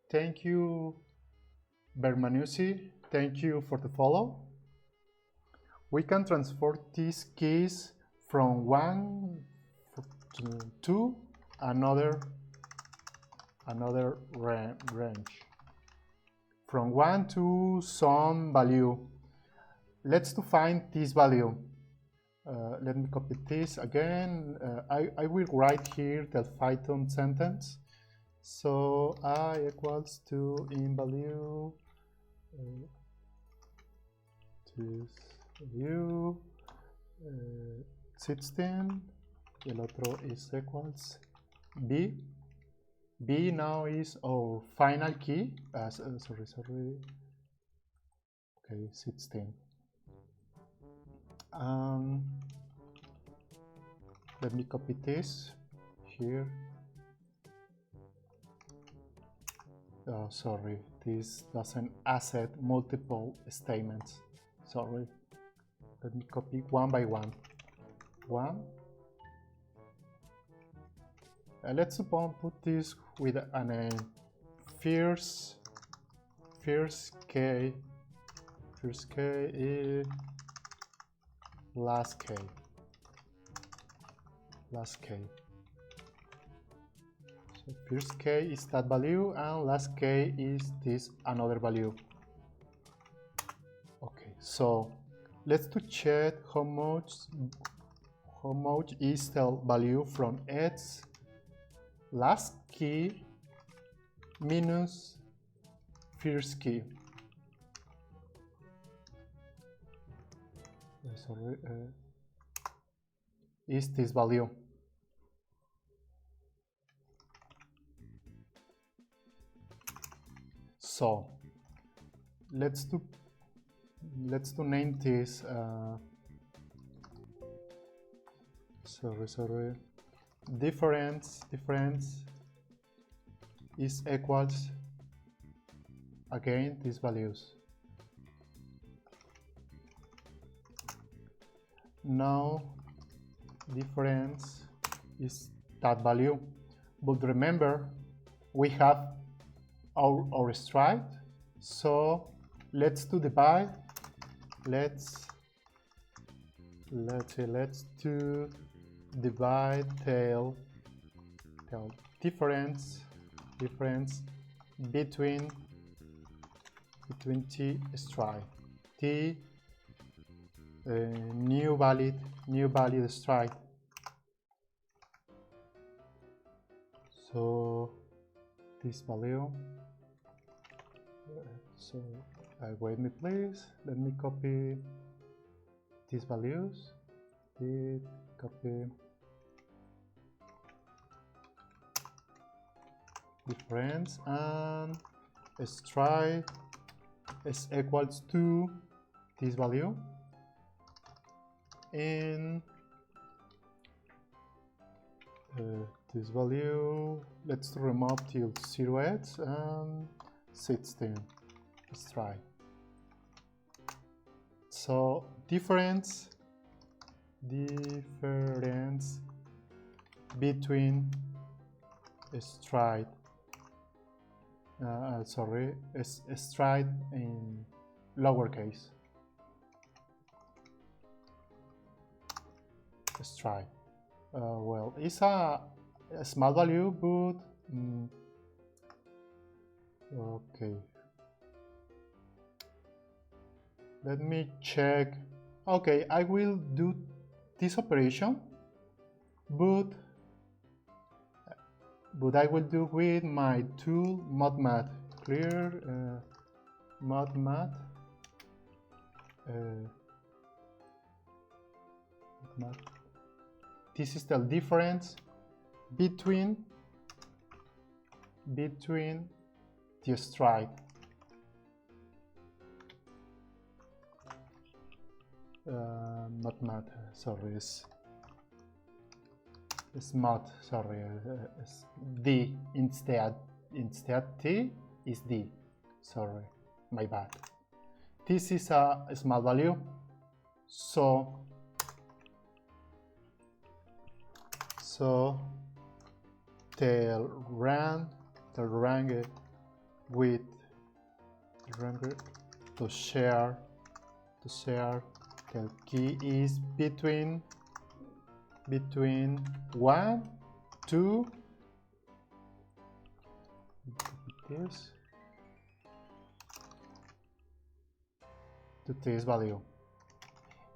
Thank you, Bermanusi. Thank you for the follow. We can transfer these keys from one to another range. From 1 to some value. Let's find this value. Let me copy this again. I will write here the Python sentence. So I equals to in value this value 16. El otro is equals b. B now is our final key. Sorry. Okay, 16. Let me copy this here. Oh, sorry, this doesn't accept multiple statements. Sorry. Let me copy one by one. Let's suppose put this with a name. First k is last k. So first k is that value and last k is this another value. Okay, so let's check how much is the value from its last key minus first key. Sorry, is this value. So let's name this. Sorry. Difference is equals again these values. Now difference is that value, but remember we have our stride, so let's divide. Let's divide tail difference between T stride T new valid stride. So this value. So wait me please. Let me copy these values. Copy difference and stride is equals to this value. In this value, let's remove till 0.8 and 16. Let's try. So difference between stride. Sorry, stride in lowercase. Stride. Well, it's a small value, but okay. let me check. Okay, I will do this operation, but I will do with my tool modmat. Clear modmat. This is the difference between the stripe. Not sorry, it's mod, sorry, it's D instead T is D, sorry, my bad. This is a small value, so the rank with to share the key is between 1 to this to this value.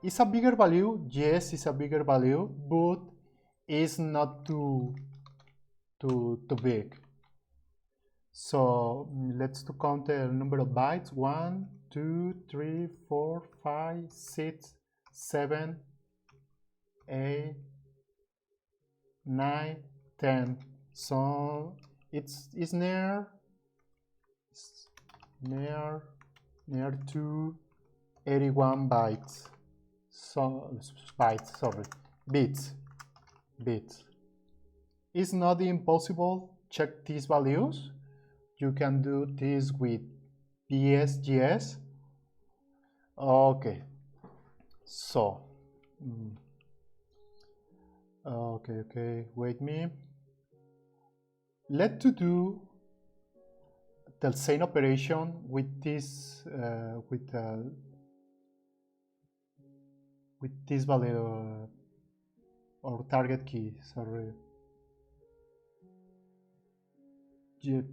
It's a bigger value, yes, it's a bigger value, but it's not too big. So let's to count the number of bytes. 1, 2, 3, 4, 5, 6, 7, 8, 9, 10. So it's near to 81 bytes. So bytes, sorry, bits. It's not impossible. Check these values. You can do this with BSGS. Okay, so okay, wait me. Let's do the same operation with this with this value or target key. Sorry,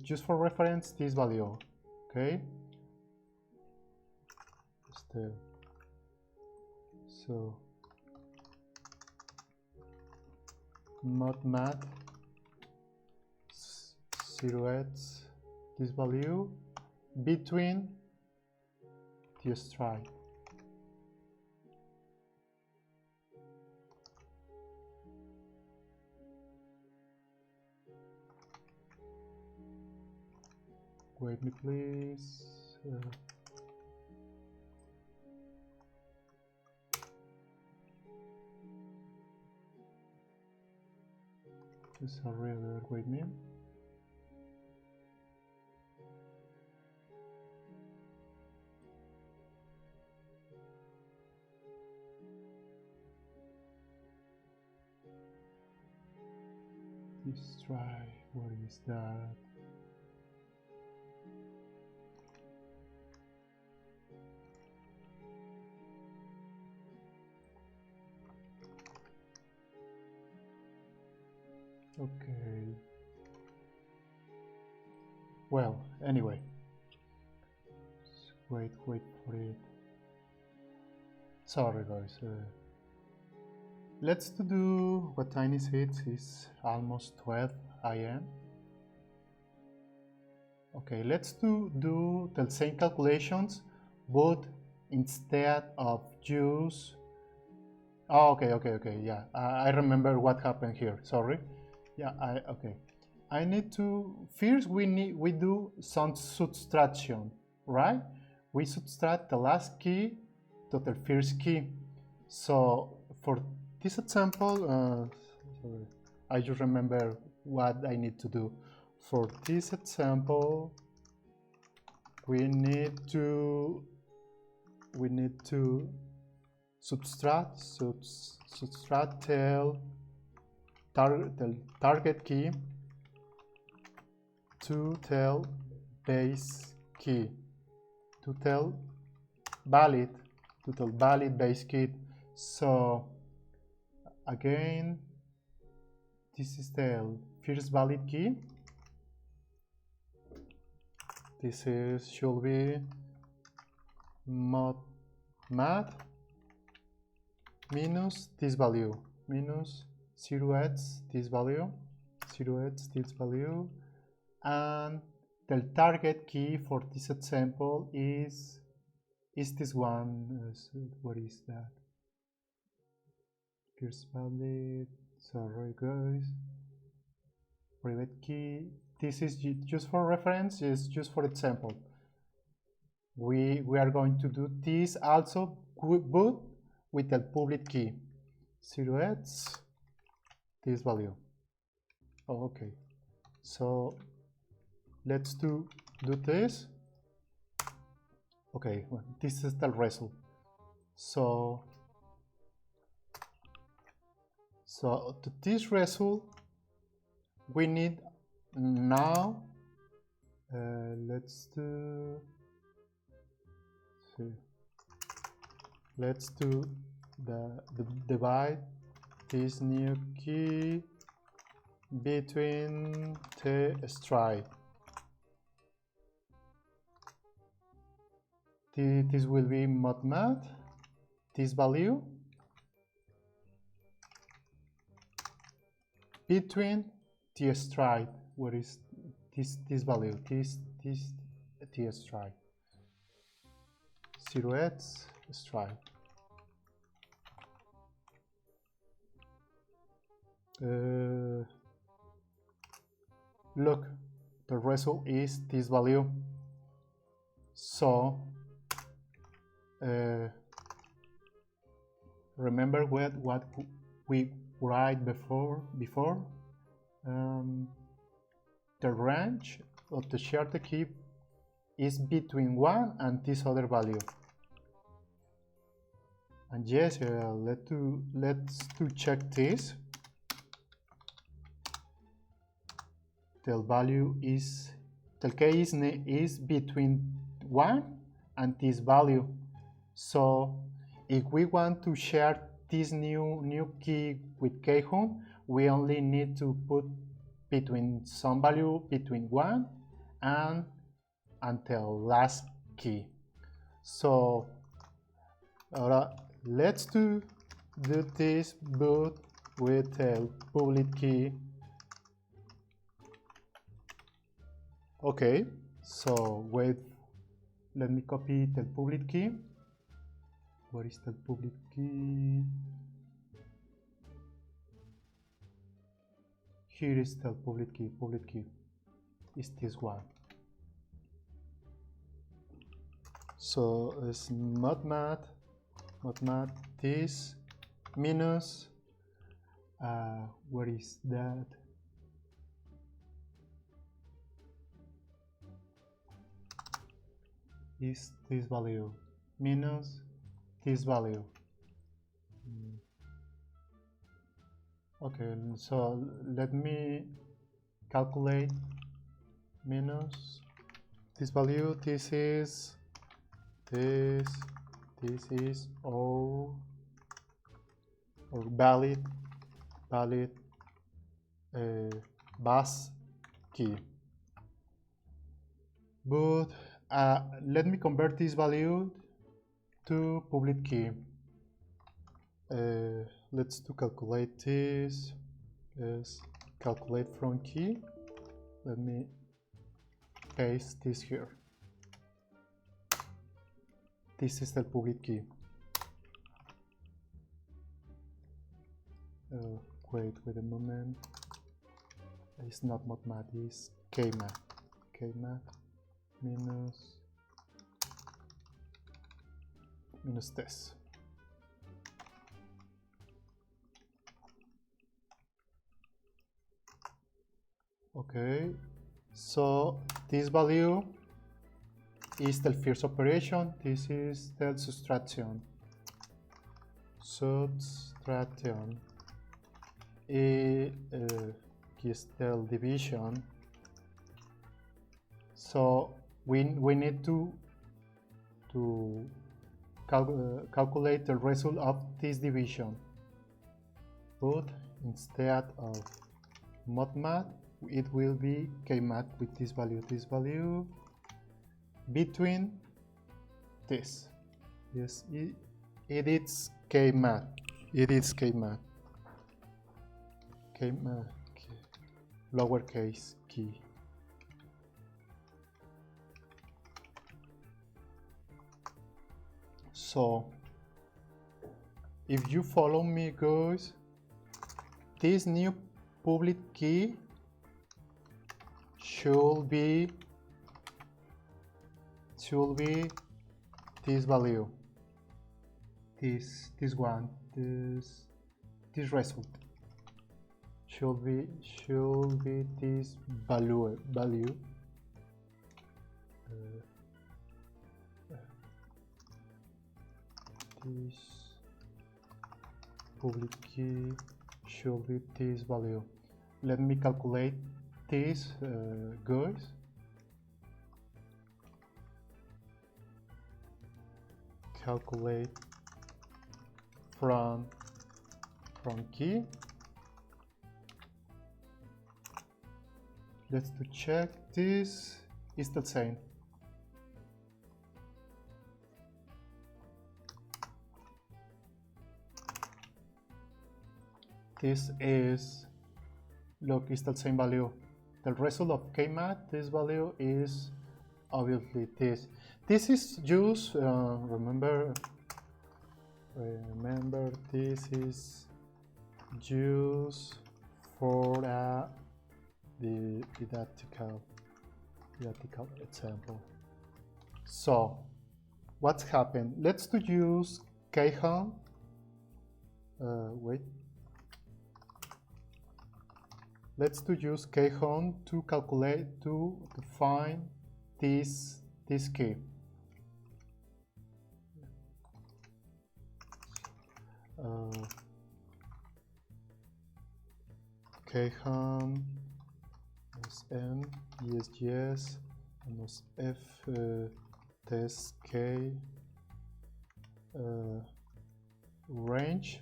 just for reference, this value. Okay. So modmat 0 this value between the stripe. Wait me please. This is a real wait me. Let's try. What is that? Okay. Well, anyway. Wait for it. Sorry, guys. Let's do what time is it? It's almost 12 a.m. Okay, let's do the same calculations, but instead of use. Oh, okay. Yeah, I remember what happened here. Sorry. Yeah, okay. I need to first we do some subtraction, right? We subtract the last key to the first key. So for this example, sorry, I just remember what I need to do. For this example, we need to subtract the target key to tell base key to tell valid base key. So again, this is the first valid key. This is should be mod math minus this value, minus 0x this value, 0x this value, and the target key for this example is this one. What is that? First valid. Sorry guys. Private key. This is just for reference. It's just for example. We are going to do this also, but with the public key. 0x this value. Oh, okay. So let's do this. Okay, well, this is the result. So to this result, we need now. Let's do the divide this new key between the stripe. This will be mod this value between the stripe. What is this value? This stripe. 0x stripe. Look, the result is this value. So remember what we write before? The range of the shared key is between 1 and this other value. And yes, let's check this. The value is, the key is between 1 and this value. So if we want to share this new key with Keyhun, we only need to put between some value between 1 and until last key. So let's do this, but with a public key. Okay, so wait, let me copy the public key. What is the public key? Here is the public key. Public key is this one. So it's mod this minus what is that? Is this value minus this value. Okay, so let me calculate minus this value. This is or valid bus key. But let me convert this value to public key. Let's calculate this. Yes, calculate from key. Let me paste this here. This is the public key. Wait a moment. It's not modmat, it's kmat. Kmat minus this. Okay, so this value is the first operation. This is the subtraction. Subtraction is the division. So we need to calculate the result of this division. But instead of modmat, it will be kmat with this value between this. Yes, it is kmat. It is kmat. Kmat, lowercase key. So, if you follow me, guys, this new public key should be this value, this one, this result should be this value. This public key should be this value. Let me calculate this, guys. Calculate from key. Let's to check this is the same. This is, look, it's the same value. The result of kmat, this value is obviously this. This is used, remember, this is used for the didactical example. So, what's happened? Let's to use khan. Wait. Let's to use khan to calculate, to find this key. Khan is n, yes, minus f test k range.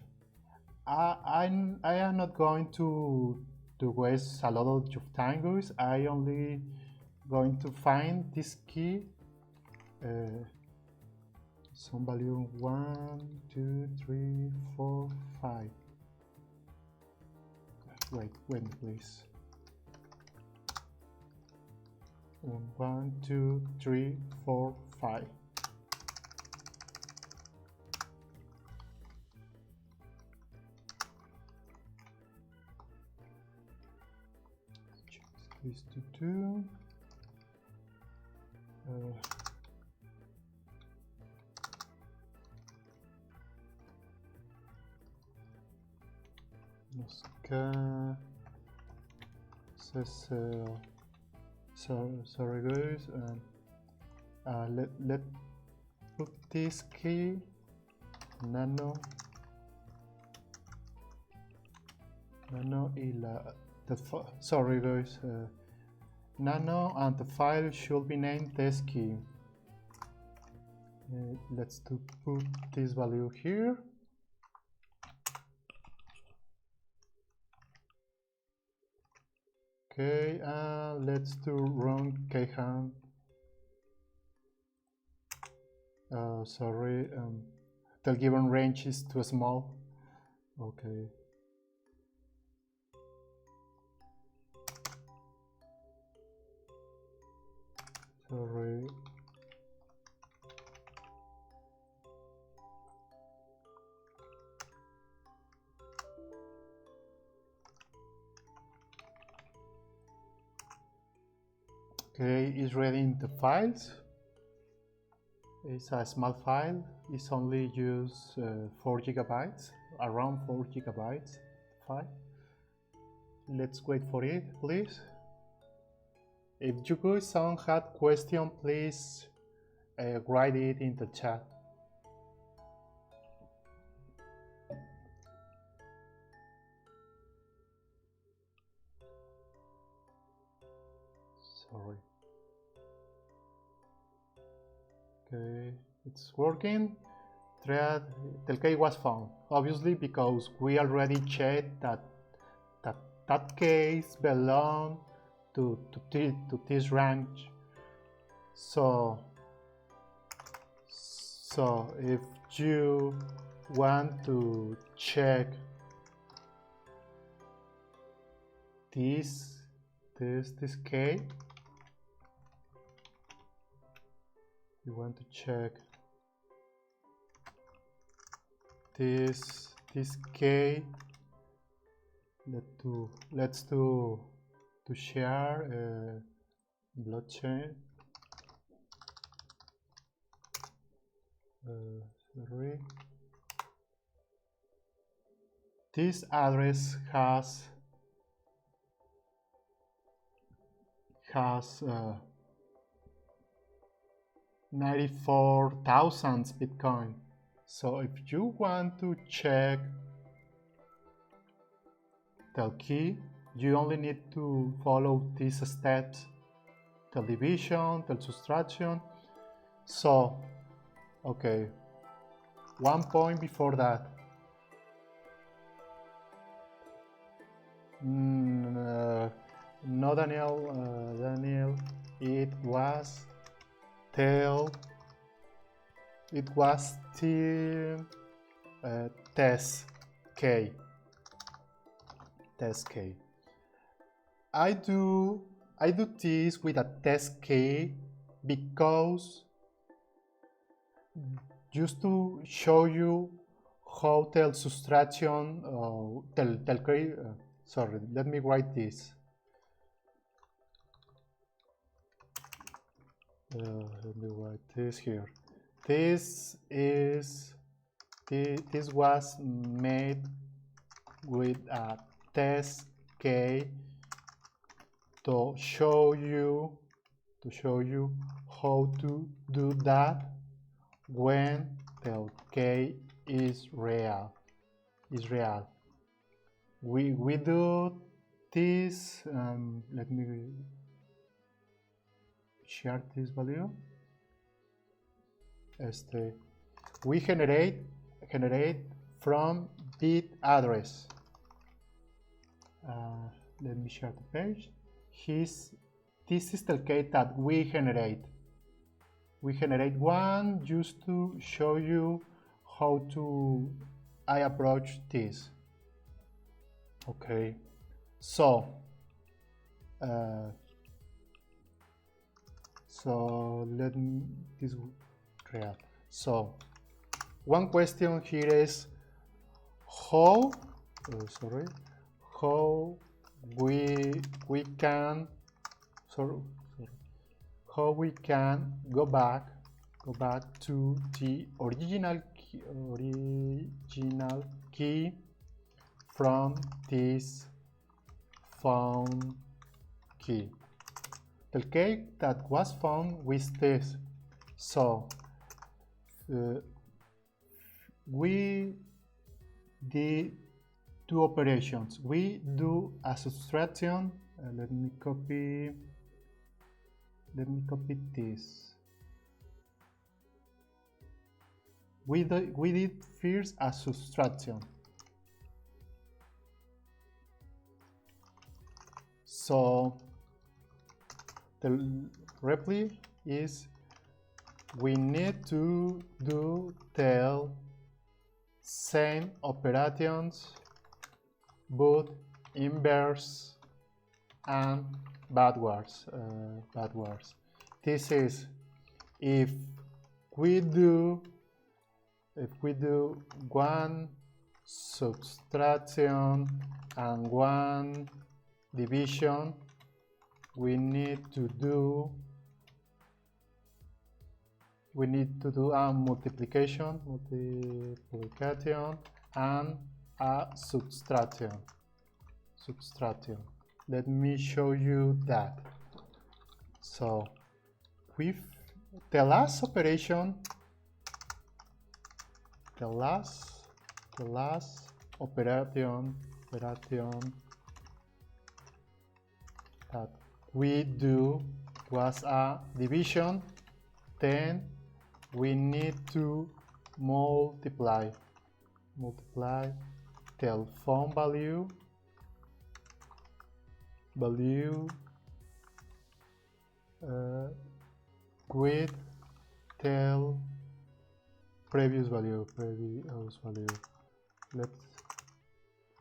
I am not going to waste a lot of your time, guys. I only going to find this key, some value 1, 2, 3, 4, 5. Wait, please. 1, 2, 3, 4, 5. These to 2. Says, sorry guys, let put this key nano sorry guys, nano, and the file should be named test key. Let's to put this value here. Okay, let's to run khan. Sorry, the given range is too small. Okay. Sorry. Okay, it's reading the files. It's a small file. It's only use 4 gigabytes, around 4 gigabytes file. Let's wait for it, please. If you guys had question, please write it in the chat. Sorry. Okay, it's working. Thread, the key was found, obviously, because we already checked that case belong to this range. So So if you want to check this key, you want to check this key. Let's do to share blockchain. Sorry. This address has 94,000 Bitcoin. So if you want to check the key, you only need to follow these steps: the division, the subtraction. So, okay, 1 point before that. No, Daniel, it was till test K. I do this with a test key because just to show you how the subtraction sorry, let me write this. Let me write this here. This was made with a test key to show you how to do that when the key is real. We do this. Let me share this value. We generate from bit address. Let me share the page. This is the key that we generate. We generate one just to show you how to I approach this. Okay, so let me this real. So one question here is how we can how we can go back to the original key from this found key. The key that was found with this. So we did two operations. We do a subtraction. Let me copy this. We did first a subtraction. So the reply is we need to do the same operations but inverse and backwards. This is if we do one subtraction and one division, we need to do a multiplication and a subtraction. Let me show you that. So with the last operation, the last operation that we do was a division. Then we need to multiply the phone value with the previous value.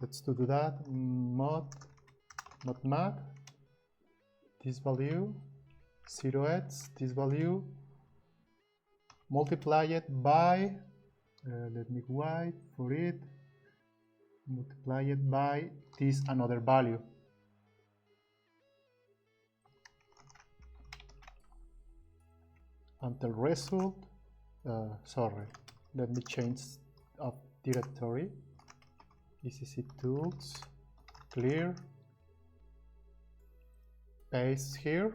Let's do that. Mod this value 0x, this value, multiply it by let me wait for it, multiply it by this another value. Until result, sorry, let me change up directory, ECC tools, clear, paste here,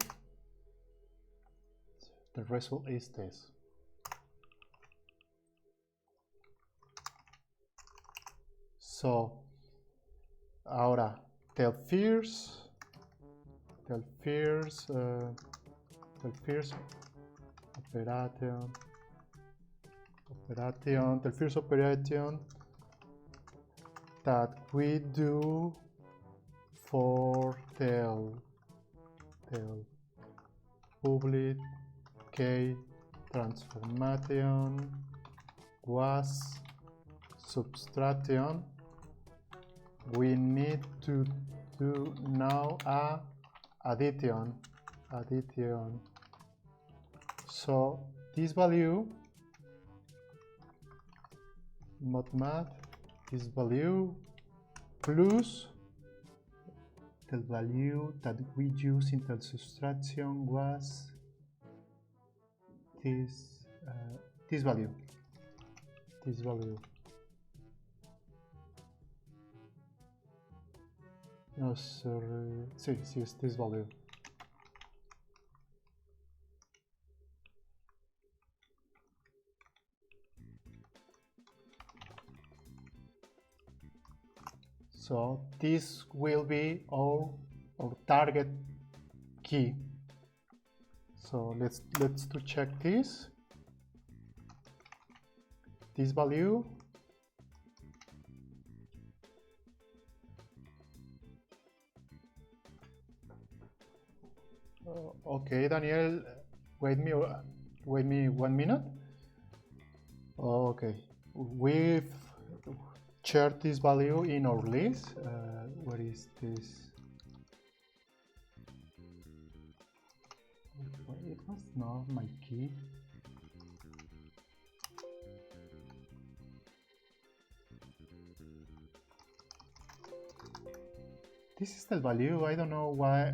the result is this. So, ahora, tell first the first operation that we do for tell public key transformation was subtraction. We need to do now a addition. So this value modmat, this value plus the value that we use in the subtraction was this value. No, sorry. Sí, it's this value. So this will be our target key. So let's to check this. This value. Okay, Daniel, wait me 1 minute. Okay, we've shared this value in our list. Where is this? It was not my key. This is the value. I don't know why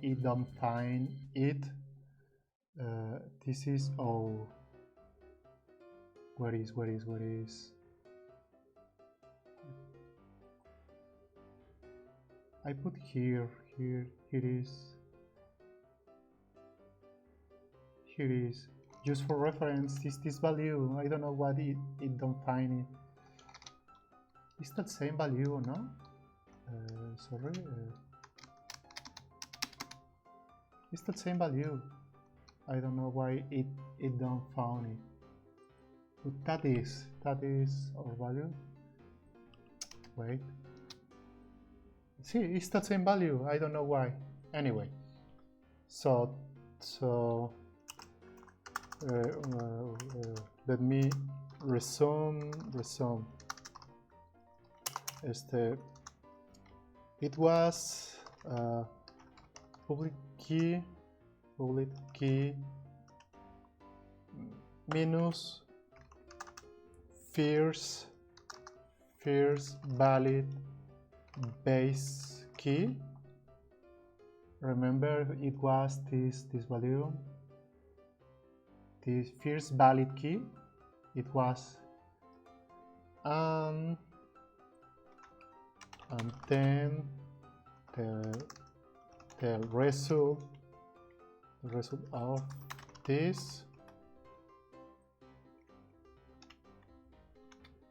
it don't find it. This is where is? I put here it is. Here is. Just for reference, this value. I don't know why it don't find it. Is that same value, no? Sorry, it's the same value. I don't know why it don't found it. But that is our value. Wait. See, it's the same value. I don't know why. Anyway, so let me resume. It was public key minus first valid base key. Remember, it was this value, this first valid key. It was and then the result of this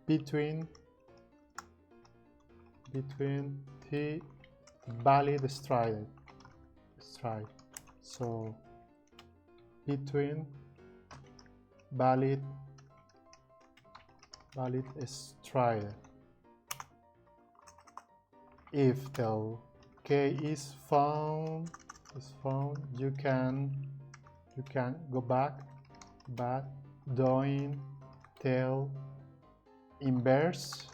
between the valid stride. So between valid stride. If the key is found, you can go back doing tell inverse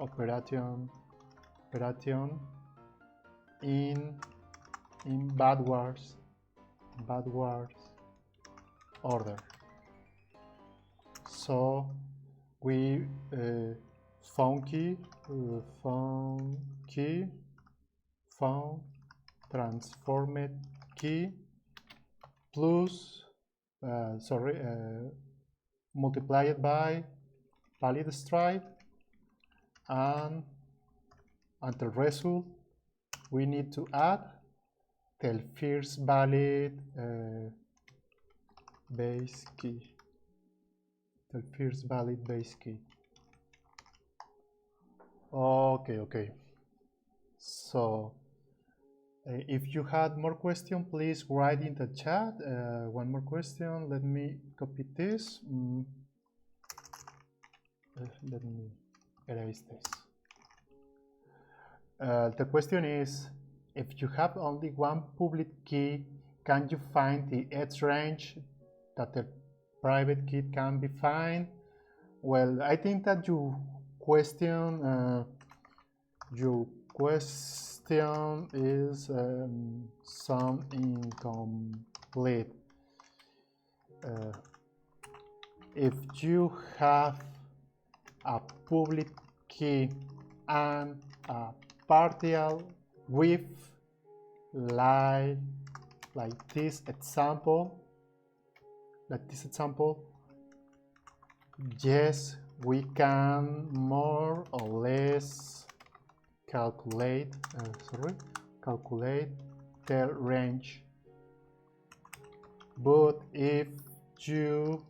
operation in backwards order. So we found transformed key plus multiplied by valid stripe, and until result we need to add the first valid base key. Okay. So if you had more questions, please write in the chat. One more question. Let me copy this. Let me erase this. The question is, if you have only one public key, can you find the edge range that the private key can be found? Well, I think that your question is some incomplete. If you have a public key and a partial width like this example, yes, we can more or less calculate the range. But if you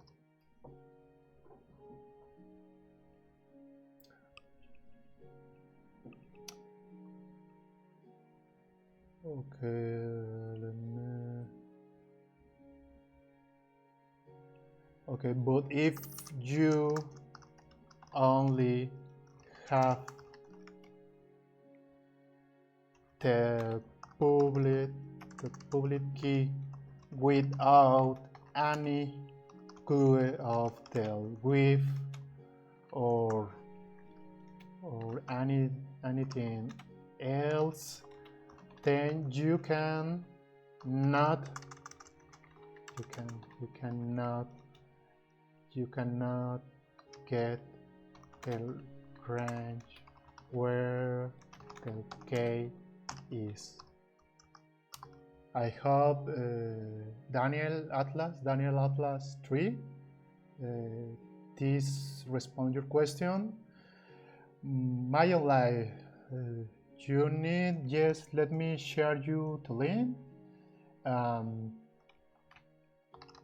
but if you only have the public key without any clue of the width or anything else, then you cannot get the range where the key is. I hope Daniel Atlas 3 this respond your question. Mayonnaise, you need, yes, let me share you the link.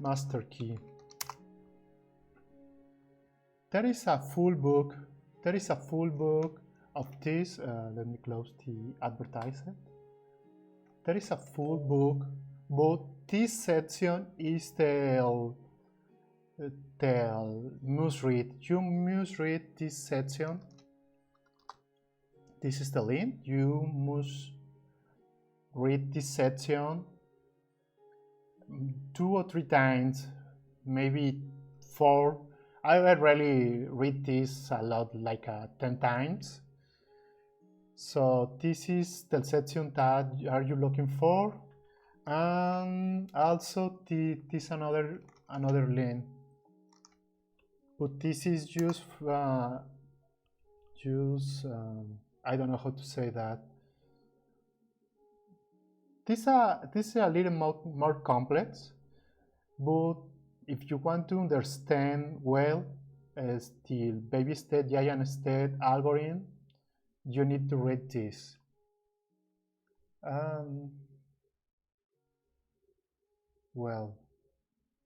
Master key. There is a full book of this. Let me close the advertisement. There is a full book, but this section is the must read. You must read this section. This is the link. You must read this section 2 or 3 times, maybe 4. I really read this a lot, like 10 times. So this is the section that are you looking for, and also this another link. But this is just I don't know how to say that. This is a little more complex, but if you want to understand well the baby state, giant state algorithm, you need to read this. Well,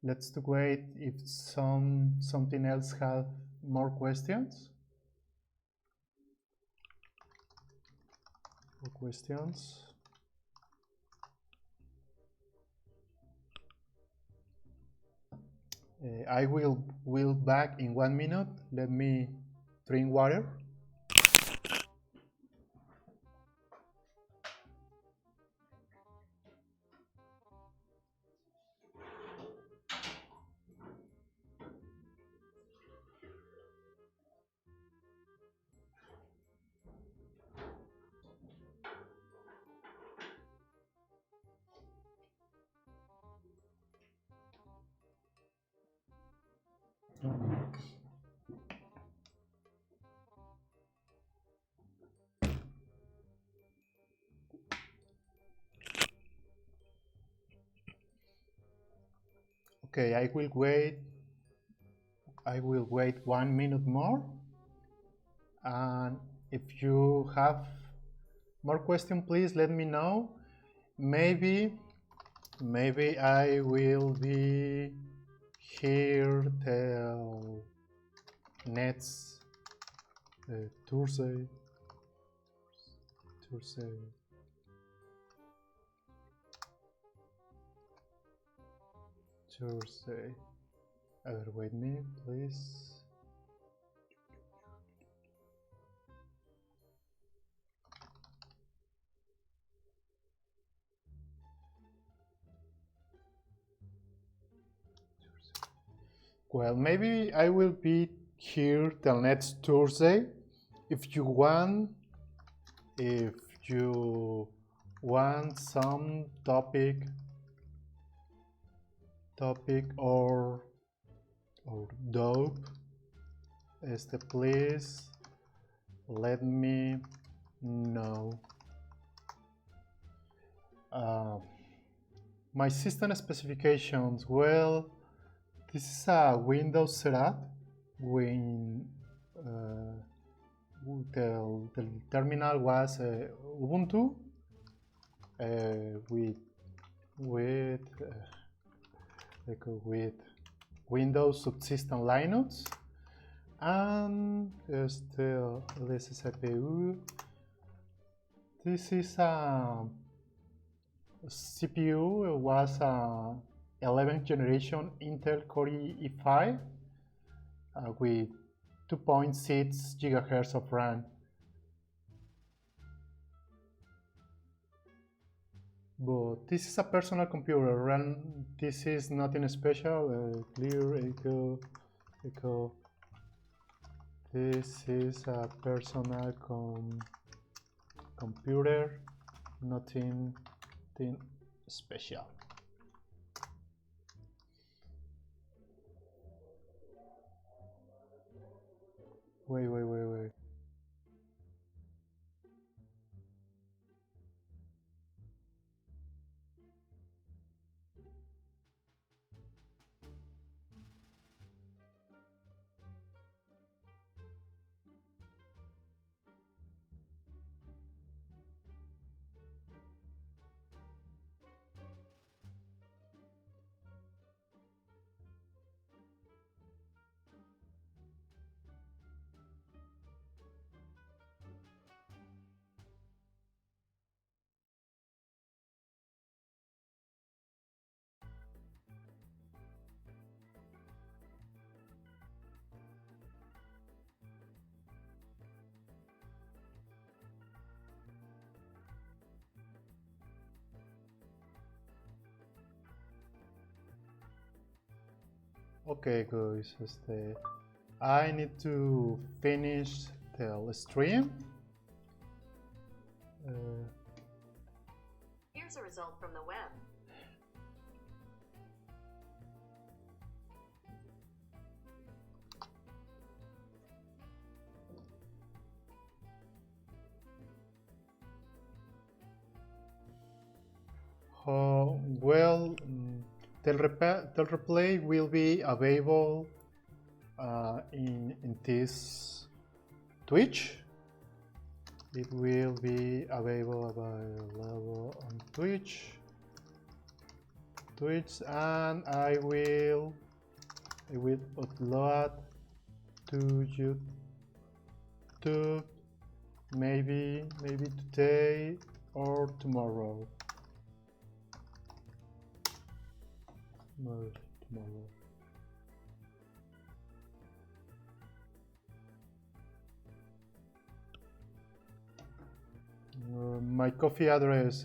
let's wait if something else have more questions. I will back in 1 minute. Let me drink water. Okay, I will wait 1 minute more, and if you have more questions, please let me know. Maybe I will be here till next Tuesday. Wait me, please. Well, maybe I will be here till next Thursday. If you want some topic or dope, please let me know. My system specifications, well, this is a Windows setup when the terminal was Ubuntu with Windows subsystem Linux, and this is CPU. This is a CPU. It was a 11th generation Intel Core i5 with 2.6 GHz of RAM. But this is a personal computer, and this is nothing special. Clear echo. This is a personal computer, nothing special. Wait. Okay, guys, I need to finish the stream. Here's a result from the web. Well, the replay will be available in this Twitch. It will be available on Twitch, and I will upload to YouTube maybe today or tomorrow. Tomorrow. My coffee address.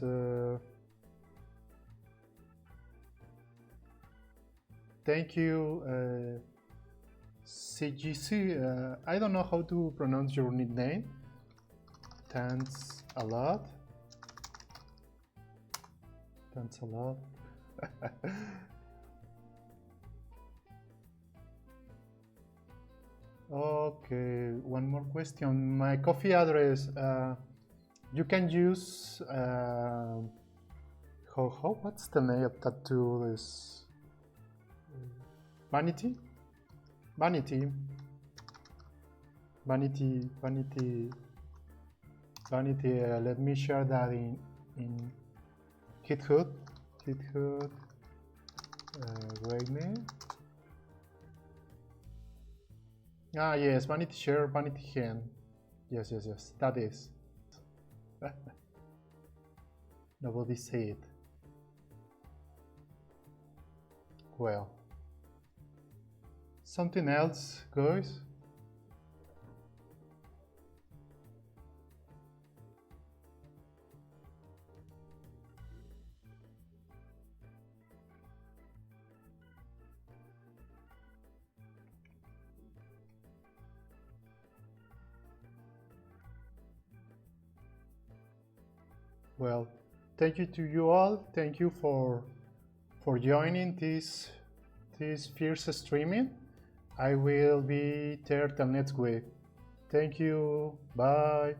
Thank you, CGC. I don't know how to pronounce your nickname. Thanks a lot. Okay, one more question. My coffee address. You can use. What's the name of that tool? Is Vanity? Vanity. Vanity. Vanity. Vanity. Let me share that in GitHub. GitHub. Wait me. Ah, yes, Vanity Share, Vanity Hen. Yes, yes, yes, that is. Nobody say it. Well, something else, guys? Well, thank you to you all. Thank you for joining this first streaming. I will be there till next week. Thank you. Bye.